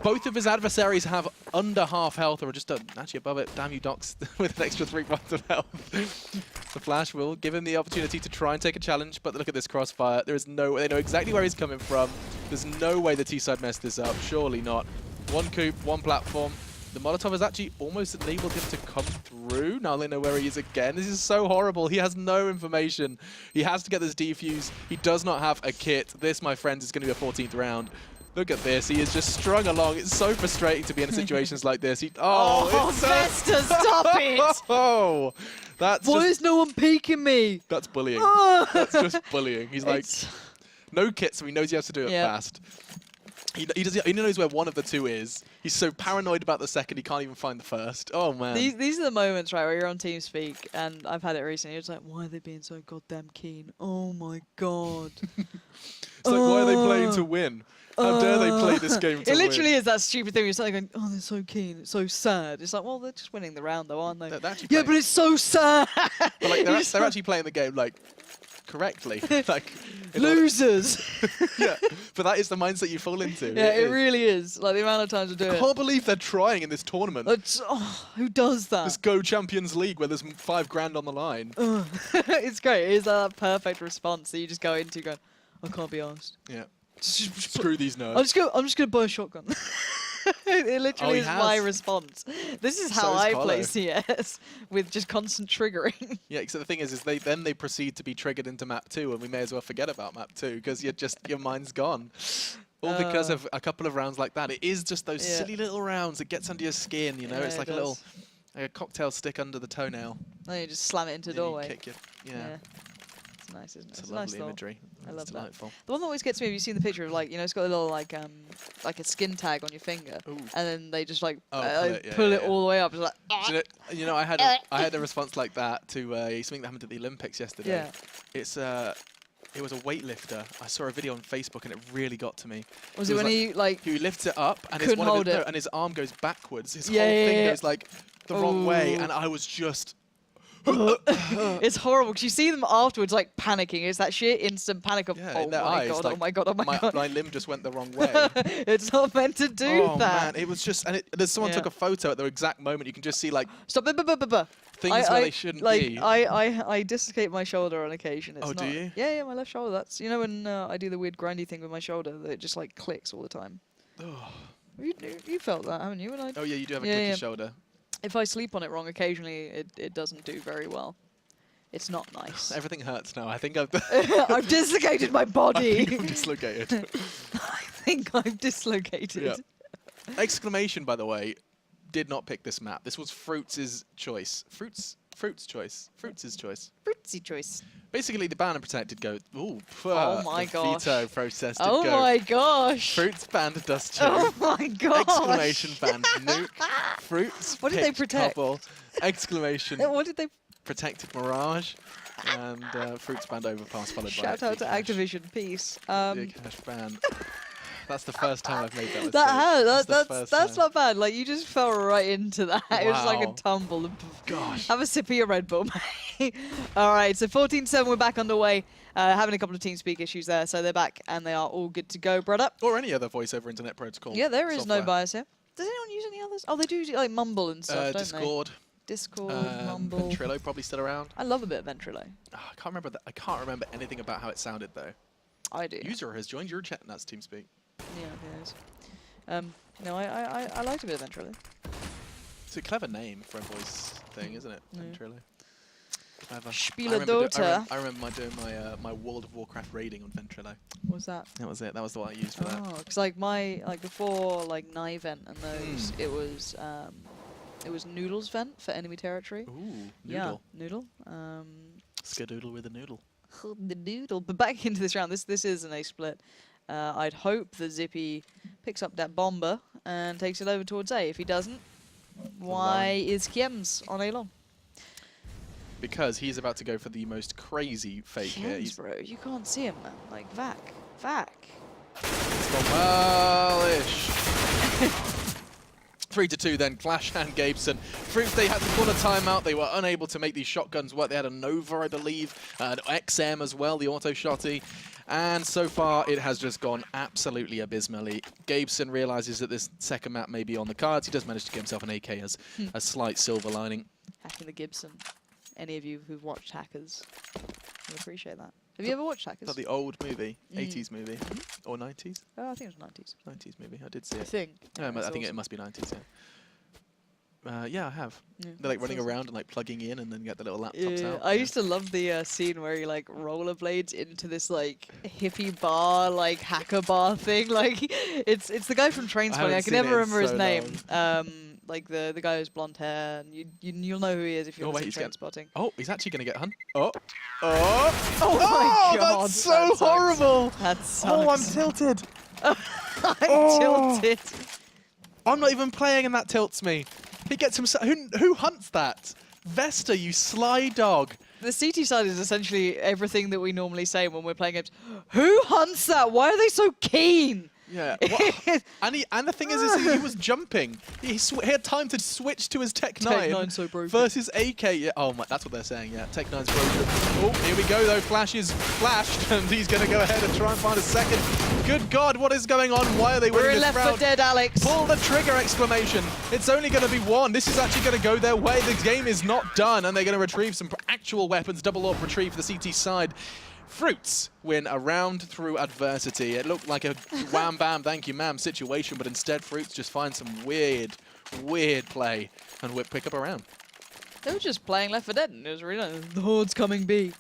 Speaker 1: Both of his adversaries have under half health, or just actually above it. Damn you, Docs, with an extra 3 points of health. The Flash will give him the opportunity to try and take a challenge, but look at this crossfire. There is no way. They know exactly where he's coming from. There's no way the T-side messed this up. Surely not. One coop, one platform. The Molotov has actually almost enabled him to come through. Now they know where he is again. This is so horrible. He has no information. He has to get this defuse. He does not have a kit. This, my friends, is going to be a 14th round. Look at this. He is just strung along. It's so frustrating to be in situations like this.
Speaker 2: Festa, stop it!
Speaker 1: Oh, that's
Speaker 2: Why is no one peeking me?
Speaker 1: That's bullying. That's just bullying. He's like, no kit, so he knows he has to do it fast. He knows where one of the two is. He's so paranoid about the second, he can't even find the first. Oh, man.
Speaker 2: These are the moments, right, where you're on TeamSpeak, and I've had it recently. It's like, why are they being so goddamn keen? Oh, my God.
Speaker 1: It's like, why are they playing to win? How dare they play this game to
Speaker 2: win? It literally
Speaker 1: win?
Speaker 2: is that stupid thing. You're like going, oh, they're so keen. It's so sad. It's like, well, they're just winning the round, though, aren't they?
Speaker 1: Yeah,
Speaker 2: but it's so sad.
Speaker 1: But like, they're actually playing the game, like, correctly. Like,
Speaker 2: losers.
Speaker 1: Yeah, but that is the mindset you fall into.
Speaker 2: Yeah, it really is. Like, the amount of times I do it.
Speaker 1: I can't believe they're trying in this tournament.
Speaker 2: Who does that?
Speaker 1: This Go Champions League where there's 5 grand on the line.
Speaker 2: It's great. It's that perfect response that you just go into going, I can't be asked.
Speaker 1: Yeah. Screw these nerds.
Speaker 2: I'm just gonna buy a shotgun. It literally is my
Speaker 1: has.
Speaker 2: response. This is
Speaker 1: So
Speaker 2: how
Speaker 1: is
Speaker 2: I
Speaker 1: Colo.
Speaker 2: play CS, with just constant triggering.
Speaker 1: Yeah, so the thing is they proceed to be triggered into map 2, and we may as well forget about map 2 because your mind's gone. All because of a couple of rounds like that. It is just those silly little rounds that gets under your skin, you know?
Speaker 2: Yeah,
Speaker 1: It's like
Speaker 2: it
Speaker 1: a little,
Speaker 2: does.
Speaker 1: like a cocktail stick under the toenail.
Speaker 2: Then you just slam it into the
Speaker 1: and you
Speaker 2: doorway.
Speaker 1: kick your, yeah.
Speaker 2: It's nice, isn't it?
Speaker 1: It's a
Speaker 2: a nice
Speaker 1: lovely
Speaker 2: thought.
Speaker 1: imagery.
Speaker 2: I
Speaker 1: It's
Speaker 2: love that.
Speaker 1: delightful.
Speaker 2: The one that always gets me, have you seen the picture of, like, you know, it's got a little, like a skin tag on your finger,
Speaker 1: Ooh.
Speaker 2: and then they just, like,
Speaker 1: Oh,
Speaker 2: pull it
Speaker 1: yeah.
Speaker 2: all the way up. It's like,
Speaker 1: Do you know, I had a response like that to something that happened at the Olympics yesterday.
Speaker 2: Yeah.
Speaker 1: It was a weightlifter. I saw a video on Facebook and it really got to me.
Speaker 2: Was it when he, like,
Speaker 1: He lifts it up and
Speaker 2: couldn't hold it?
Speaker 1: and his arm goes backwards. His
Speaker 2: Yeah,
Speaker 1: whole
Speaker 2: yeah,
Speaker 1: thing
Speaker 2: yeah.
Speaker 1: goes like the wrong way,
Speaker 2: Ooh.
Speaker 1: and I was just.
Speaker 2: it's horrible, because you see them afterwards, like, panicking. It's that sheer instant panic of,
Speaker 1: Yeah,
Speaker 2: oh
Speaker 1: in their
Speaker 2: my
Speaker 1: eyes,
Speaker 2: god,
Speaker 1: like,
Speaker 2: oh my god, oh my god.
Speaker 1: My limb just went the wrong way.
Speaker 2: It's not meant to do
Speaker 1: Oh
Speaker 2: that.
Speaker 1: man, it was just, and there's someone
Speaker 2: Yeah.
Speaker 1: took a photo at the exact moment. You can just see like
Speaker 2: Stop it,
Speaker 1: things where they shouldn't
Speaker 2: like,
Speaker 1: be.
Speaker 2: I dislocate my shoulder on occasion. It's
Speaker 1: Oh,
Speaker 2: not,
Speaker 1: do you?
Speaker 2: Yeah, my left shoulder. That's, you know, when I do the weird grindy thing with my shoulder, that it just like clicks all the time.
Speaker 1: Oh.
Speaker 2: You felt that, haven't you? When I,
Speaker 1: Oh yeah, you do have a
Speaker 2: Yeah,
Speaker 1: clicky
Speaker 2: yeah.
Speaker 1: shoulder.
Speaker 2: if I sleep on it wrong, occasionally it doesn't do very well. It's not nice.
Speaker 1: Everything hurts now. I think I've.
Speaker 2: I've dislocated my
Speaker 1: I
Speaker 2: body.
Speaker 1: think I'm dislocated.
Speaker 2: I think I've dislocated.
Speaker 1: Yeah. Exclamation, by the way, did not pick this map. This was Fruits' choice. Fruits' choice. Fruits' choice.
Speaker 2: Fruitsy choice.
Speaker 1: Basically, the banned and protected go. Ooh,
Speaker 2: Oh my
Speaker 1: the
Speaker 2: gosh.
Speaker 1: veto process did
Speaker 2: Oh
Speaker 1: go.
Speaker 2: my gosh.
Speaker 1: Fruits banned dust too.
Speaker 2: Oh my gosh.
Speaker 1: Exclamation banned nuke. Fruits.
Speaker 2: What did they
Speaker 1: picked
Speaker 2: protect?
Speaker 1: Couple. Exclamation
Speaker 2: What did they?
Speaker 1: protected Mirage. And Fruits banned overpass followed
Speaker 2: Shout
Speaker 1: by
Speaker 2: out to
Speaker 1: Cash.
Speaker 2: Activision. Peace.
Speaker 1: Cash ban. That's the first time I've made that mistake.
Speaker 2: That's not bad. Like, you just fell right into that. It was like a
Speaker 1: Wow.
Speaker 2: tumble.
Speaker 1: Gosh.
Speaker 2: Have a sip of your Red Bull, mate. All right, so 14-7, we're back underway. Having a couple of TeamSpeak issues there, so they're back and they are all good to go. Brother.
Speaker 1: Or any other voice over internet protocol.
Speaker 2: Yeah, there is no
Speaker 1: software.
Speaker 2: bias here. Does anyone use any others? Oh, they do like Mumble and stuff, don't they?
Speaker 1: Discord.
Speaker 2: Discord, Mumble.
Speaker 1: Ventrilo probably still around.
Speaker 2: I love a bit of Ventrilo.
Speaker 1: Oh, I can't remember that. I can't remember anything about how it sounded though.
Speaker 2: I do.
Speaker 1: User has joined your chat, and that's TeamSpeak.
Speaker 2: Yeah, it is. No, I liked a bit of Ventrilo.
Speaker 1: It's a clever name for a voice thing, isn't it?
Speaker 2: Yeah.
Speaker 1: Ventrilo. Clever.
Speaker 2: Spieler
Speaker 1: I remember doing my World of Warcraft raiding on Ventrilo.
Speaker 2: What was that?
Speaker 1: That was it. That was the one I used for that.
Speaker 2: Oh, because like before like Nye Vent and those, it was Noodle's Vent for enemy territory.
Speaker 1: Ooh,
Speaker 2: Yeah,
Speaker 1: noodle.
Speaker 2: Noodle.
Speaker 1: Skadoodle with a noodle.
Speaker 2: The noodle. But back into this round, this is an A split. I'd hope that Zippy picks up that bomber and takes it over towards A. If he doesn't, why is Kiems on A long?
Speaker 1: Because he's about to go for the most crazy fake here.
Speaker 2: Kiems,
Speaker 1: He's
Speaker 2: bro, you can't see him, man. Like Vac.
Speaker 1: gone well-ish. 3-2 then, Clash and Gabeson. Fruits, they had to call a timeout. They were unable to make these shotguns work. They had a Nova, I believe, an XM as well, the auto shotty. And so far, it has just gone absolutely abysmally. Gabeson realizes that this second map may be on the cards. He does manage to get himself an AK as a slight silver lining.
Speaker 2: Hacking the Gibson. Any of you who've watched Hackers will appreciate that. Have you ever watched Hackers?
Speaker 1: Is that the old movie, 80s movie, or 90s?
Speaker 2: Oh, I think it was 90s.
Speaker 1: 90s movie, I did see
Speaker 2: I
Speaker 1: it.
Speaker 2: think.
Speaker 1: Yeah,
Speaker 2: That's
Speaker 1: I think it
Speaker 2: awesome.
Speaker 1: must be 90s, yeah. Yeah, I have.
Speaker 2: Yeah,
Speaker 1: They're like
Speaker 2: that's
Speaker 1: running
Speaker 2: awesome.
Speaker 1: around and like plugging in and then get the little laptops
Speaker 2: Yeah,
Speaker 1: out.
Speaker 2: I used to love the scene where he like rollerblades into this like hippie bar, like hacker bar thing. Like it's the guy from Trainspotting. I
Speaker 1: haven't
Speaker 2: can
Speaker 1: seen
Speaker 2: never
Speaker 1: it in
Speaker 2: remember his
Speaker 1: so
Speaker 2: name. Like the guy who's blonde hair, and you'll know who he is if you're
Speaker 1: Oh, wait,
Speaker 2: watching
Speaker 1: he's getting-
Speaker 2: Trainspotting.
Speaker 1: Oh, he's actually going to get Oh!
Speaker 2: Oh my god,
Speaker 1: that's so
Speaker 2: that sucks.
Speaker 1: horrible!
Speaker 2: That sucks.
Speaker 1: Oh, I'm tilted!
Speaker 2: I'm
Speaker 1: Oh.
Speaker 2: tilted.
Speaker 1: I'm not even playing and that tilts me. He gets himself... Who hunts that? Vesta, you sly dog.
Speaker 2: The CT side is essentially everything that we normally say when we're playing games. Who hunts that? Why are they so keen?
Speaker 1: Yeah. And the thing is he was jumping. He had time to switch to his Tech 9.
Speaker 2: Tech 9's so broken.
Speaker 1: Versus AK. Yeah. Oh, my, that's what they're saying. Yeah. Tech 9's broken. Oh, here we go though. Flash is flashed, and he's going to go ahead and try and find a second. Good God, what is going on? Why are they winning
Speaker 2: We're in
Speaker 1: this
Speaker 2: Left
Speaker 1: round?
Speaker 2: 4 Dead, Alex.
Speaker 1: Pull the trigger! Exclamation. It's only going to be one. This is actually going to go their way. The game is not done, and they're going to retrieve some actual weapons. Double AWP retrieve for the CT side. Fruits win a round through adversity. It looked like a wham bam thank you ma'am situation, but instead Fruits just find some weird play and whip pick up a round.
Speaker 2: They were just playing Left 4 Dead, and it was really like, the Horde's coming B.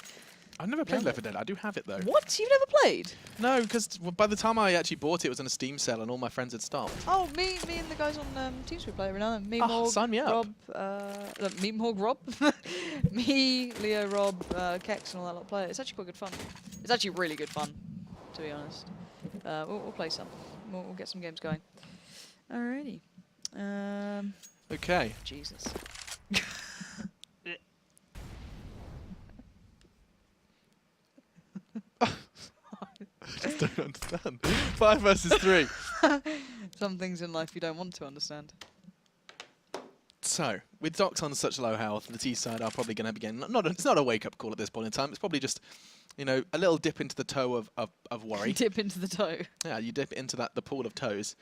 Speaker 1: I've never played Left 4 Dead. I do have it though.
Speaker 2: What? You've never played?
Speaker 1: No, because by the time I actually bought it, it was on a Steam sale and all my friends had stopped.
Speaker 2: Oh, me and the guys on Teams we play every now and then. Me,
Speaker 1: Oh,
Speaker 2: Morg,
Speaker 1: sign me up.
Speaker 2: Rob, me, Morg, Rob, me, Leo, Rob, Kex, and all that lot play it. It's actually quite good fun. It's actually really good fun, to be honest. We'll play some. We'll get some games going. Alrighty.
Speaker 1: Okay.
Speaker 2: Jesus.
Speaker 1: I just don't understand. 5 versus 3.
Speaker 2: Some things in life you don't want to understand.
Speaker 1: So, with Docs on such low health, the T side are probably going to be getting... It's not a wake-up call at this point in time. It's probably just, you know, a little dip into the toe of worry.
Speaker 2: Dip into the toe.
Speaker 1: Yeah, you dip into the pool of toes.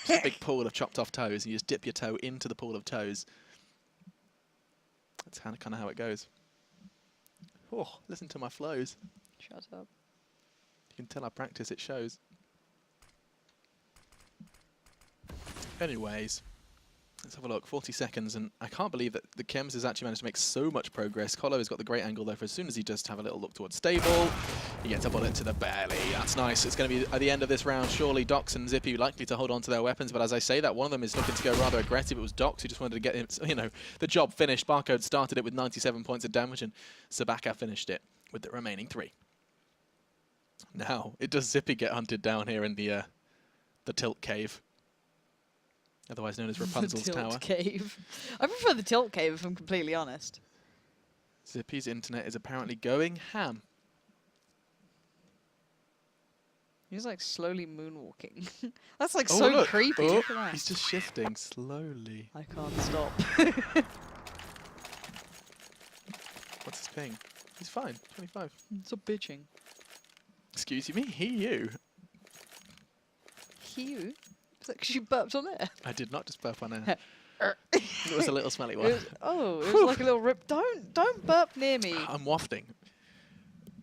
Speaker 1: Just a big pool of chopped off toes, and you just dip your toe into the pool of toes. That's kind of how it goes. Oh, listen to my flows.
Speaker 2: Shut up.
Speaker 1: You can tell I practice, it shows. Anyways, let's have a look. 40 seconds, and I can't believe that the Chems has actually managed to make so much progress. Colo has got the great angle though, for as soon as he does have a little look towards stable, he gets a bullet to the belly. That's nice. It's going to be at the end of this round, surely Docs and Zippy likely to hold on to their weapons, but as I say that, one of them is looking to go rather aggressive. It was Docs who just wanted to get him, you know, the job finished. Barcode started it with 97 points of damage, and Sabaka finished it with the remaining 3. Now, it does Zippy get hunted down here in the Tilt Cave, otherwise known as Rapunzel's
Speaker 2: the
Speaker 1: Tower.
Speaker 2: Tilt Cave. I prefer the Tilt Cave, if I'm completely honest.
Speaker 1: Zippy's internet is apparently going ham.
Speaker 2: He's like slowly moonwalking. That's like
Speaker 1: Oh,
Speaker 2: so
Speaker 1: look.
Speaker 2: creepy.
Speaker 1: Oh,
Speaker 2: Look at that.
Speaker 1: he's just shifting slowly.
Speaker 2: I can't stop.
Speaker 1: What's his ping? He's fine. 25.
Speaker 2: Stop bitching.
Speaker 1: Excuse me? You?
Speaker 2: You? Is that because you burped on it?
Speaker 1: I did not just burp on air. It was a little smelly one.
Speaker 2: It was like a little rip. Don't burp near me.
Speaker 1: I'm wafting.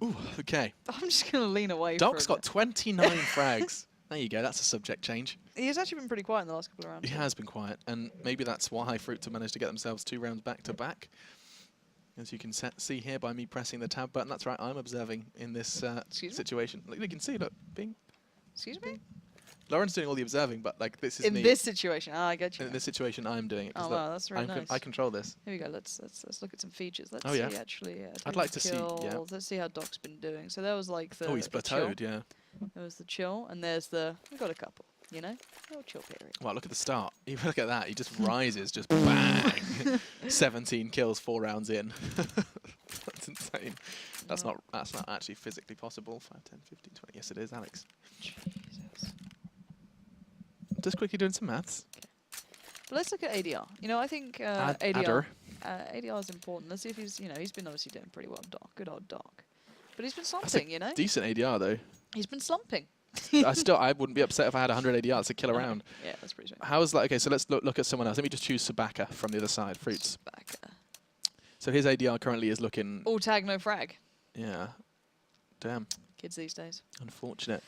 Speaker 1: Ooh, okay.
Speaker 2: I'm just gonna lean away.
Speaker 1: Doc's
Speaker 2: for a
Speaker 1: got 29 frags. There you go, that's a subject change.
Speaker 2: bit. He's actually been pretty quiet in the last couple of rounds.
Speaker 1: He has been quiet, and maybe that's why Fruits have managed to get themselves 2 rounds back to back. As you can see here by me pressing the tab button, that's right, I'm observing in this situation. Look, you can see, look, bing.
Speaker 2: Excuse me?
Speaker 1: Lauren's doing all the observing, but like this is
Speaker 2: In
Speaker 1: me.
Speaker 2: this situation, I get you.
Speaker 1: In this situation, I'm doing it.
Speaker 2: Oh wow, that's really nice.
Speaker 1: I control this.
Speaker 2: Here we go. Let's look at some features. Let's
Speaker 1: Oh, yeah.
Speaker 2: see actually.
Speaker 1: I'd like to see, yeah.
Speaker 2: Let's see how Doc's been doing. So there was like the.
Speaker 1: Oh, he's
Speaker 2: the chill.
Speaker 1: plateaued, yeah.
Speaker 2: There was the chill, and there's the. We got a couple. You know, little chill period.
Speaker 1: Wow, look at the start. Even look at that. He just rises, just bang. 17 kills 4 rounds in. That's insane. That's not actually physically possible. 5, 10, 15, 20. Yes, it is, Alex.
Speaker 2: Jesus.
Speaker 1: Just quickly doing some maths.
Speaker 2: Okay. But let's look at ADR. You know, I think
Speaker 1: Adder.
Speaker 2: ADR is important. Let's see if he's, he's been obviously doing pretty well, Doc. Good old Doc. But he's been slumping, you know?
Speaker 1: Decent ADR, though.
Speaker 2: He's been slumping.
Speaker 1: I wouldn't be upset if I had 100 ADR. It's a killer round.
Speaker 2: Yeah, that's pretty sweet.
Speaker 1: How is that? Okay, so let's look at someone else. Let me just choose Sabaka from the other side, Fruits.
Speaker 2: Sabaka.
Speaker 1: So his ADR currently is looking...
Speaker 2: All tag, no frag.
Speaker 1: Yeah. Damn.
Speaker 2: Kids these days.
Speaker 1: Unfortunate.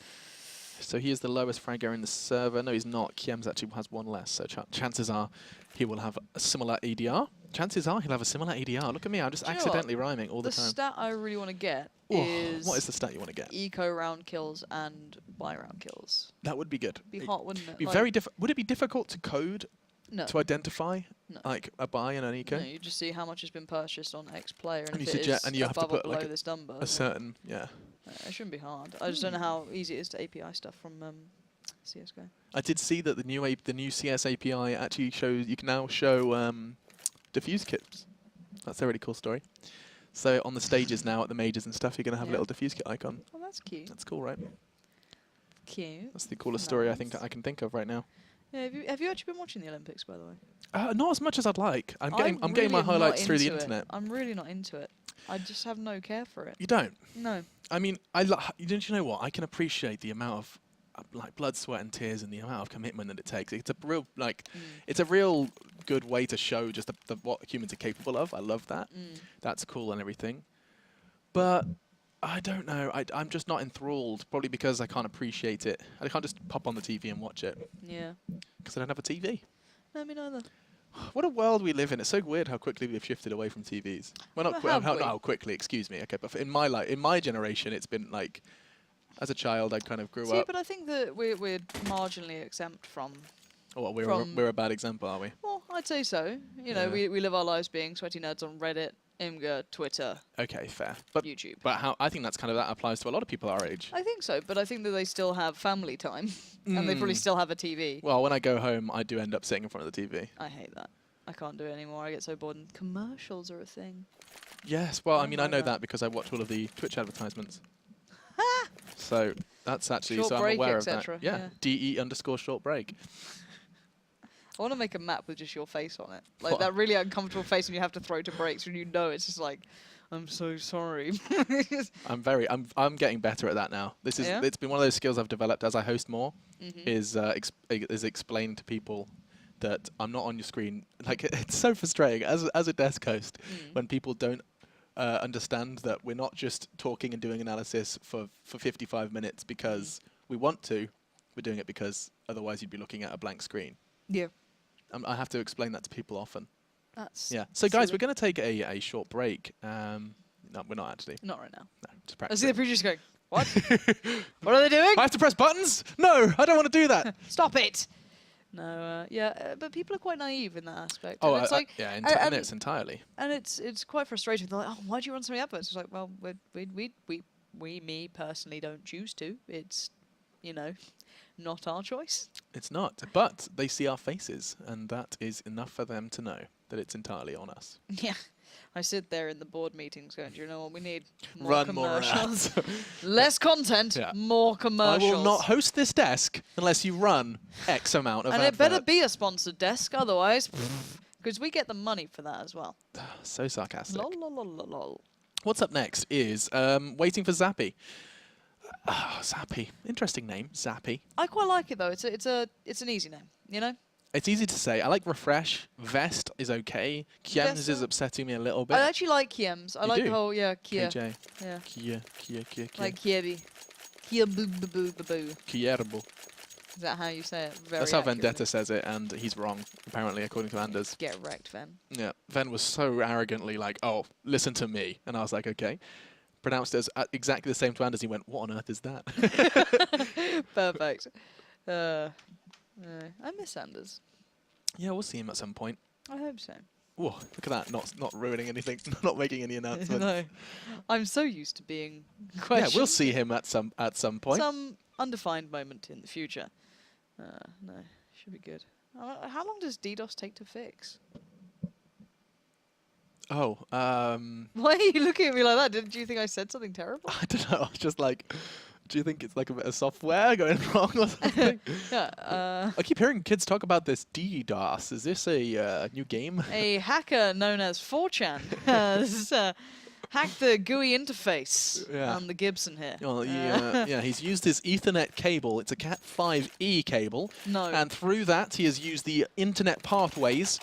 Speaker 1: So he is the lowest fragger in the server. No, he's not. Kiems actually has 1 less. So chances are he will have a similar ADR. Chances are he'll have a similar ADR. Look at me. I'm just accidentally rhyming all the time.
Speaker 2: The stat I really want to get
Speaker 1: Ooh,
Speaker 2: is...
Speaker 1: What is the stat you want to get?
Speaker 2: Eco round kills and buy round kills.
Speaker 1: That would be good.
Speaker 2: Be hot, wouldn't it?
Speaker 1: Be very would it be difficult to code?
Speaker 2: No.
Speaker 1: To identify
Speaker 2: No.
Speaker 1: like a buy and an eco?
Speaker 2: No, you just see how much has been purchased on X player, and,
Speaker 1: And
Speaker 2: if
Speaker 1: you
Speaker 2: it
Speaker 1: suggest-
Speaker 2: is
Speaker 1: and you have to
Speaker 2: above or
Speaker 1: put,
Speaker 2: below
Speaker 1: like,
Speaker 2: this number.
Speaker 1: A certain, yeah.
Speaker 2: It shouldn't be hard. I just don't know how easy it is to API stuff from CS:GO.
Speaker 1: I did see that the new CS API actually shows you can now show diffuse kits. That's a really cool story. So on the stages now at the majors and stuff, you're going to have a
Speaker 2: Yeah.
Speaker 1: little diffuse kit icon.
Speaker 2: Oh, that's cute.
Speaker 1: That's cool, right?
Speaker 2: Cute.
Speaker 1: That's the coolest story I
Speaker 2: Nice.
Speaker 1: think I can think of right now.
Speaker 2: Yeah, have you actually been watching the Olympics, by the way?
Speaker 1: Not as much as I'd like. I'm getting
Speaker 2: really
Speaker 1: my
Speaker 2: am not
Speaker 1: highlights through the
Speaker 2: into it.
Speaker 1: internet.
Speaker 2: I'm really not into it. I just have no care for it.
Speaker 1: You don't?
Speaker 2: No.
Speaker 1: I mean, don't you know what? I can appreciate the amount of like blood, sweat, and tears, and the amount of commitment that it takes. It's a real it's a real good way to show just what humans are capable of. I love that. That's cool and everything. But I don't know. I'm just not enthralled, probably because I can't appreciate it. I can't just pop on the TV and watch it
Speaker 2: Yeah.
Speaker 1: because I don't have a TV.
Speaker 2: No, me neither.
Speaker 1: What a world we live in. It's so weird how quickly we've shifted away from TVs. Well, not
Speaker 2: Well, have
Speaker 1: how,
Speaker 2: we?
Speaker 1: not how quickly, excuse me. Okay, but in my in my generation, it's been like, as a child, I kind of grew
Speaker 2: See,
Speaker 1: up.
Speaker 2: but I think that we're marginally exempt from.
Speaker 1: Oh, what,
Speaker 2: from-
Speaker 1: we're a bad example, are we?
Speaker 2: Well, I'd say so. You know,
Speaker 1: Yeah.
Speaker 2: we live our lives being sweaty nerds on Reddit, Imgur, Twitter,
Speaker 1: Okay, fair. But
Speaker 2: YouTube.
Speaker 1: I think that's kind of that applies to a lot of people our age.
Speaker 2: I think so, but I think that they still have family time, and they probably
Speaker 1: Mm.
Speaker 2: still have a TV.
Speaker 1: Well, when I go home, I do end up sitting in front of the TV.
Speaker 2: I hate that. I can't do it anymore. I get so bored. And commercials are a thing.
Speaker 1: Yes, well, I
Speaker 2: I
Speaker 1: mean, I
Speaker 2: like
Speaker 1: know
Speaker 2: that.
Speaker 1: that because I watch all of the Twitch advertisements. So that's actually,
Speaker 2: Short
Speaker 1: so I'm
Speaker 2: break,
Speaker 1: aware of that.
Speaker 2: etc.,
Speaker 1: Yeah,
Speaker 2: yeah.
Speaker 1: DE_short break.
Speaker 2: I want to make a map with just your face on it. Like
Speaker 1: What?
Speaker 2: that really uncomfortable face when you have to throw to breaks when you know it's just like, I'm so sorry.
Speaker 1: I'm getting better at that now. This is,
Speaker 2: Yeah?
Speaker 1: it's been one of those skills I've developed as I host more,
Speaker 2: Mhm.
Speaker 1: is explain to people that I'm not on your screen. Like, it's so frustrating as a desk host when people don't understand that we're not just talking and doing analysis for 55 minutes because we want to. We're doing it because otherwise you'd be looking at a blank screen.
Speaker 2: Yeah.
Speaker 1: I have to explain that to people often.
Speaker 2: That's
Speaker 1: Yeah. So guys,
Speaker 2: silly.
Speaker 1: we're going to take a short break. No, we're not actually.
Speaker 2: Not right now.
Speaker 1: No, just
Speaker 2: I
Speaker 1: practice.
Speaker 2: see the producer going, what? What are they doing?
Speaker 1: I have to press buttons? No, I don't want to do that.
Speaker 2: Stop it. No, but people are quite naive in that aspect.
Speaker 1: Oh,
Speaker 2: and it's like,
Speaker 1: yeah,
Speaker 2: and
Speaker 1: it's entirely.
Speaker 2: and it's quite frustrating. They're like, oh, why do you run so many adverts? It's like, well, me personally don't choose to. It's, you know, not our choice.
Speaker 1: It's not. But they see our faces, and that is enough for them to know that it's entirely on us.
Speaker 2: Yeah. I sit there in the board meetings going, do you know what we need? More
Speaker 1: Run more
Speaker 2: commercials.
Speaker 1: ads.
Speaker 2: Less content,
Speaker 1: Yeah.
Speaker 2: more
Speaker 1: I
Speaker 2: commercials.
Speaker 1: will not host this desk unless you run X amount of
Speaker 2: And it better
Speaker 1: adverts.
Speaker 2: be a sponsored desk, otherwise, because we get the money for that as well.
Speaker 1: So sarcastic.
Speaker 2: Lol, lol, lol, lol, lol.
Speaker 1: What's up next is waiting for Zappy. Oh, Zappy. Interesting name, Zappy.
Speaker 2: I quite like it though. It's an easy name, you know.
Speaker 1: It's easy to say. I like Refresh. Vest is okay. Kiems
Speaker 2: Vest,
Speaker 1: is upsetting me a little bit.
Speaker 2: I actually like Kiems. I
Speaker 1: You
Speaker 2: like
Speaker 1: do?
Speaker 2: the whole Kia.
Speaker 1: KJ.
Speaker 2: Yeah,
Speaker 1: Kia.
Speaker 2: like Kiebi. Kia boo boo boo boo boo.
Speaker 1: Kierbo.
Speaker 2: Is that how you say it? Very
Speaker 1: That's how
Speaker 2: accurately.
Speaker 1: Vendetta says it, and he's wrong, apparently, according to Anders.
Speaker 2: Get wrecked, Ven.
Speaker 1: Yeah, Ven was so arrogantly like, oh, listen to me. And I was like, okay. Pronounced as exactly the same to Anders. He went, what on earth is that?
Speaker 2: Perfect. I miss Anders.
Speaker 1: Yeah, we'll see him at some point.
Speaker 2: I hope so.
Speaker 1: Whoa, look at that, not ruining anything, not making any announcements.
Speaker 2: No, I'm so used to being
Speaker 1: Yeah,
Speaker 2: questioned.
Speaker 1: we'll see him at some point.
Speaker 2: Some undefined moment in the future. No, should be good. How long does DDoS take to fix?
Speaker 1: Oh,
Speaker 2: Why are you looking at me like that? Did you think I said something terrible?
Speaker 1: I don't know. I was just like, do you think it's like a bit of software going wrong or something?
Speaker 2: Yeah.
Speaker 1: I keep hearing kids talk about this DDoS. Is this a new game?
Speaker 2: A hacker known as 4chan has hacked the GUI interface
Speaker 1: Yeah.
Speaker 2: on the Gibson here.
Speaker 1: Well, yeah, he's used his Ethernet cable. It's a Cat5e cable.
Speaker 2: No.
Speaker 1: And through that, he has used the internet pathways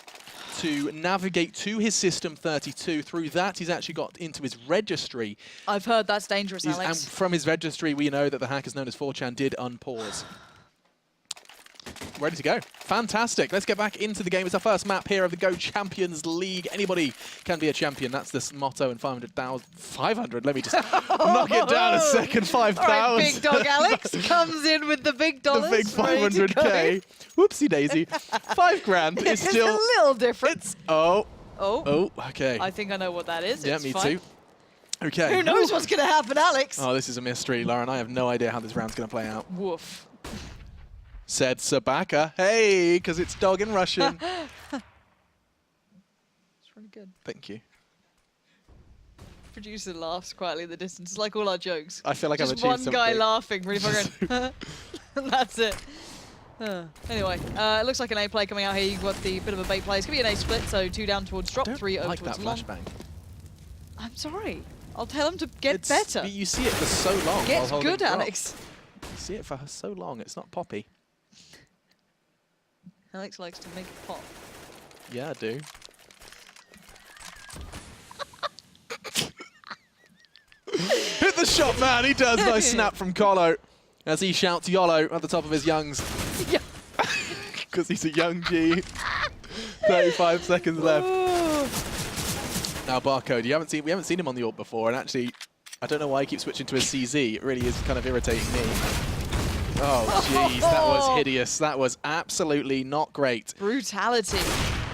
Speaker 1: to navigate to his System 32. Through that, he's actually got into his registry.
Speaker 2: I've heard that's dangerous,
Speaker 1: And
Speaker 2: Alex.
Speaker 1: from his registry, we know that the hackers known as 4chan did unpause. Ready to go. Fantastic. Let's get back into the game. It's our first map here of the Go Champions League. Anybody can be a champion. That's this motto. And 500,000. 500? Let me just knock it down a second. 5,000.
Speaker 2: All right, big dog Alex comes in with the big
Speaker 1: The
Speaker 2: dollars.
Speaker 1: big
Speaker 2: ready to go.
Speaker 1: 500k. Whoopsie daisy. 5 grand is
Speaker 2: It's
Speaker 1: still.
Speaker 2: a little different.
Speaker 1: Oh.
Speaker 2: Oh,
Speaker 1: Oh, okay.
Speaker 2: I think I know what that is.
Speaker 1: Yeah,
Speaker 2: It's
Speaker 1: me
Speaker 2: fine.
Speaker 1: too. Okay.
Speaker 2: Who knows what's going to happen, Alex?
Speaker 1: Oh, this is a mystery, Lauren. I have no idea how this round's going to play out.
Speaker 2: Woof.
Speaker 1: Said Sabaka. Hey, because it's dog in Russian.
Speaker 2: It's really good.
Speaker 1: Thank you.
Speaker 2: Producer laughs quietly in the distance. It's like all our jokes.
Speaker 1: I feel like I've
Speaker 2: Just
Speaker 1: achieved
Speaker 2: one
Speaker 1: something.
Speaker 2: guy laughing, really fucking. That's it. Anyway, it looks like an A play coming out here. You've got the bit of a bait play. It's going to be an A split, so 2 down towards drop,
Speaker 1: Don't
Speaker 2: 3 over
Speaker 1: like that
Speaker 2: towards long.
Speaker 1: flashbang.
Speaker 2: I'm sorry. I'll tell him to get
Speaker 1: It's-
Speaker 2: better.
Speaker 1: You see it for so long. while
Speaker 2: Get
Speaker 1: holding
Speaker 2: good,
Speaker 1: drop.
Speaker 2: Alex.
Speaker 1: You see it for so long. It's not poppy.
Speaker 2: Alex likes to make it pop.
Speaker 1: Yeah, I do. Hit the shot, man. He does. Nice snap from Colo as he shouts YOLO at the top of his youngs.
Speaker 2: Yeah.
Speaker 1: Because he's a young G. 35 seconds left. Now Barcode, we haven't seen him on the AWP before, and actually, I don't know why he keeps switching to his CZ. It really is kind of irritating me. Oh, jeez, that was hideous. That was absolutely not great.
Speaker 2: Brutality.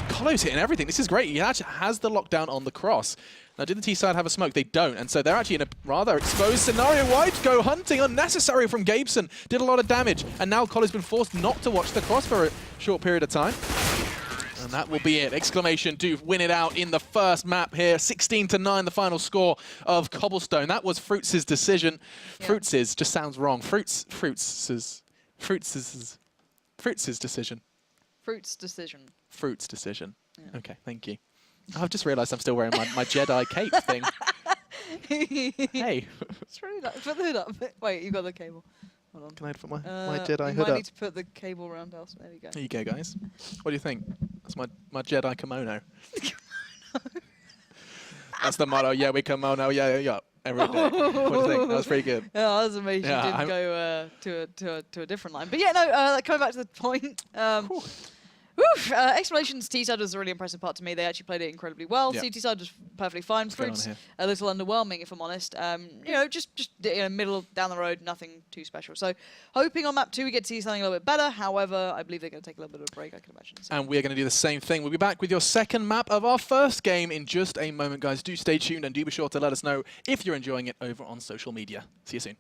Speaker 1: Colo's hitting everything. This is great. He actually has the lockdown on the cross. Now, did the T side have a smoke? They don't, and so they're actually in a rather exposed scenario. Wide go hunting, unnecessary from Gabeson. Did a lot of damage, and now Colo's been forced not to watch the cross for a short period of time. And that will be it. Exclamation do win it out in the first map here. 16-9, the final score of Cobblestone. That was Fruits' decision. Yeah. Fruits' just sounds wrong. Fruits' decision. Fruits' decision. Fruits' decision. Yeah. Okay, thank you. I've just realised I'm still wearing my Jedi cape thing. Hey.
Speaker 2: It's really nice. Put the hood up. Wait, you got the cable. Hold on.
Speaker 1: Can I put my Jedi hood
Speaker 2: you
Speaker 1: up?
Speaker 2: might need to put the cable around us. There we go.
Speaker 1: There you go, guys. What do you think? That's my Jedi kimono. That's the motto. Yeah, we kimono. Yeah. Every day. What do you think? That was pretty good.
Speaker 2: Yeah, that was amazing. Yeah, didn't go to a different line. But yeah, no. Coming back to the point. Exclamation's T-side was a really impressive part to me. They actually played it incredibly well. Yep. CT side was perfectly fine. Fruits a little underwhelming, if I'm honest. You know, just middle down the road, nothing too special. So hoping on map 2 we get to see something a little bit better. However, I believe they're going to take a little bit of a break, I can imagine. So.
Speaker 1: And we're going to do the same thing. We'll be back with your second map of our first game in just a moment, guys. Do stay tuned and do be sure to let us know if you're enjoying it over on social media. See you soon.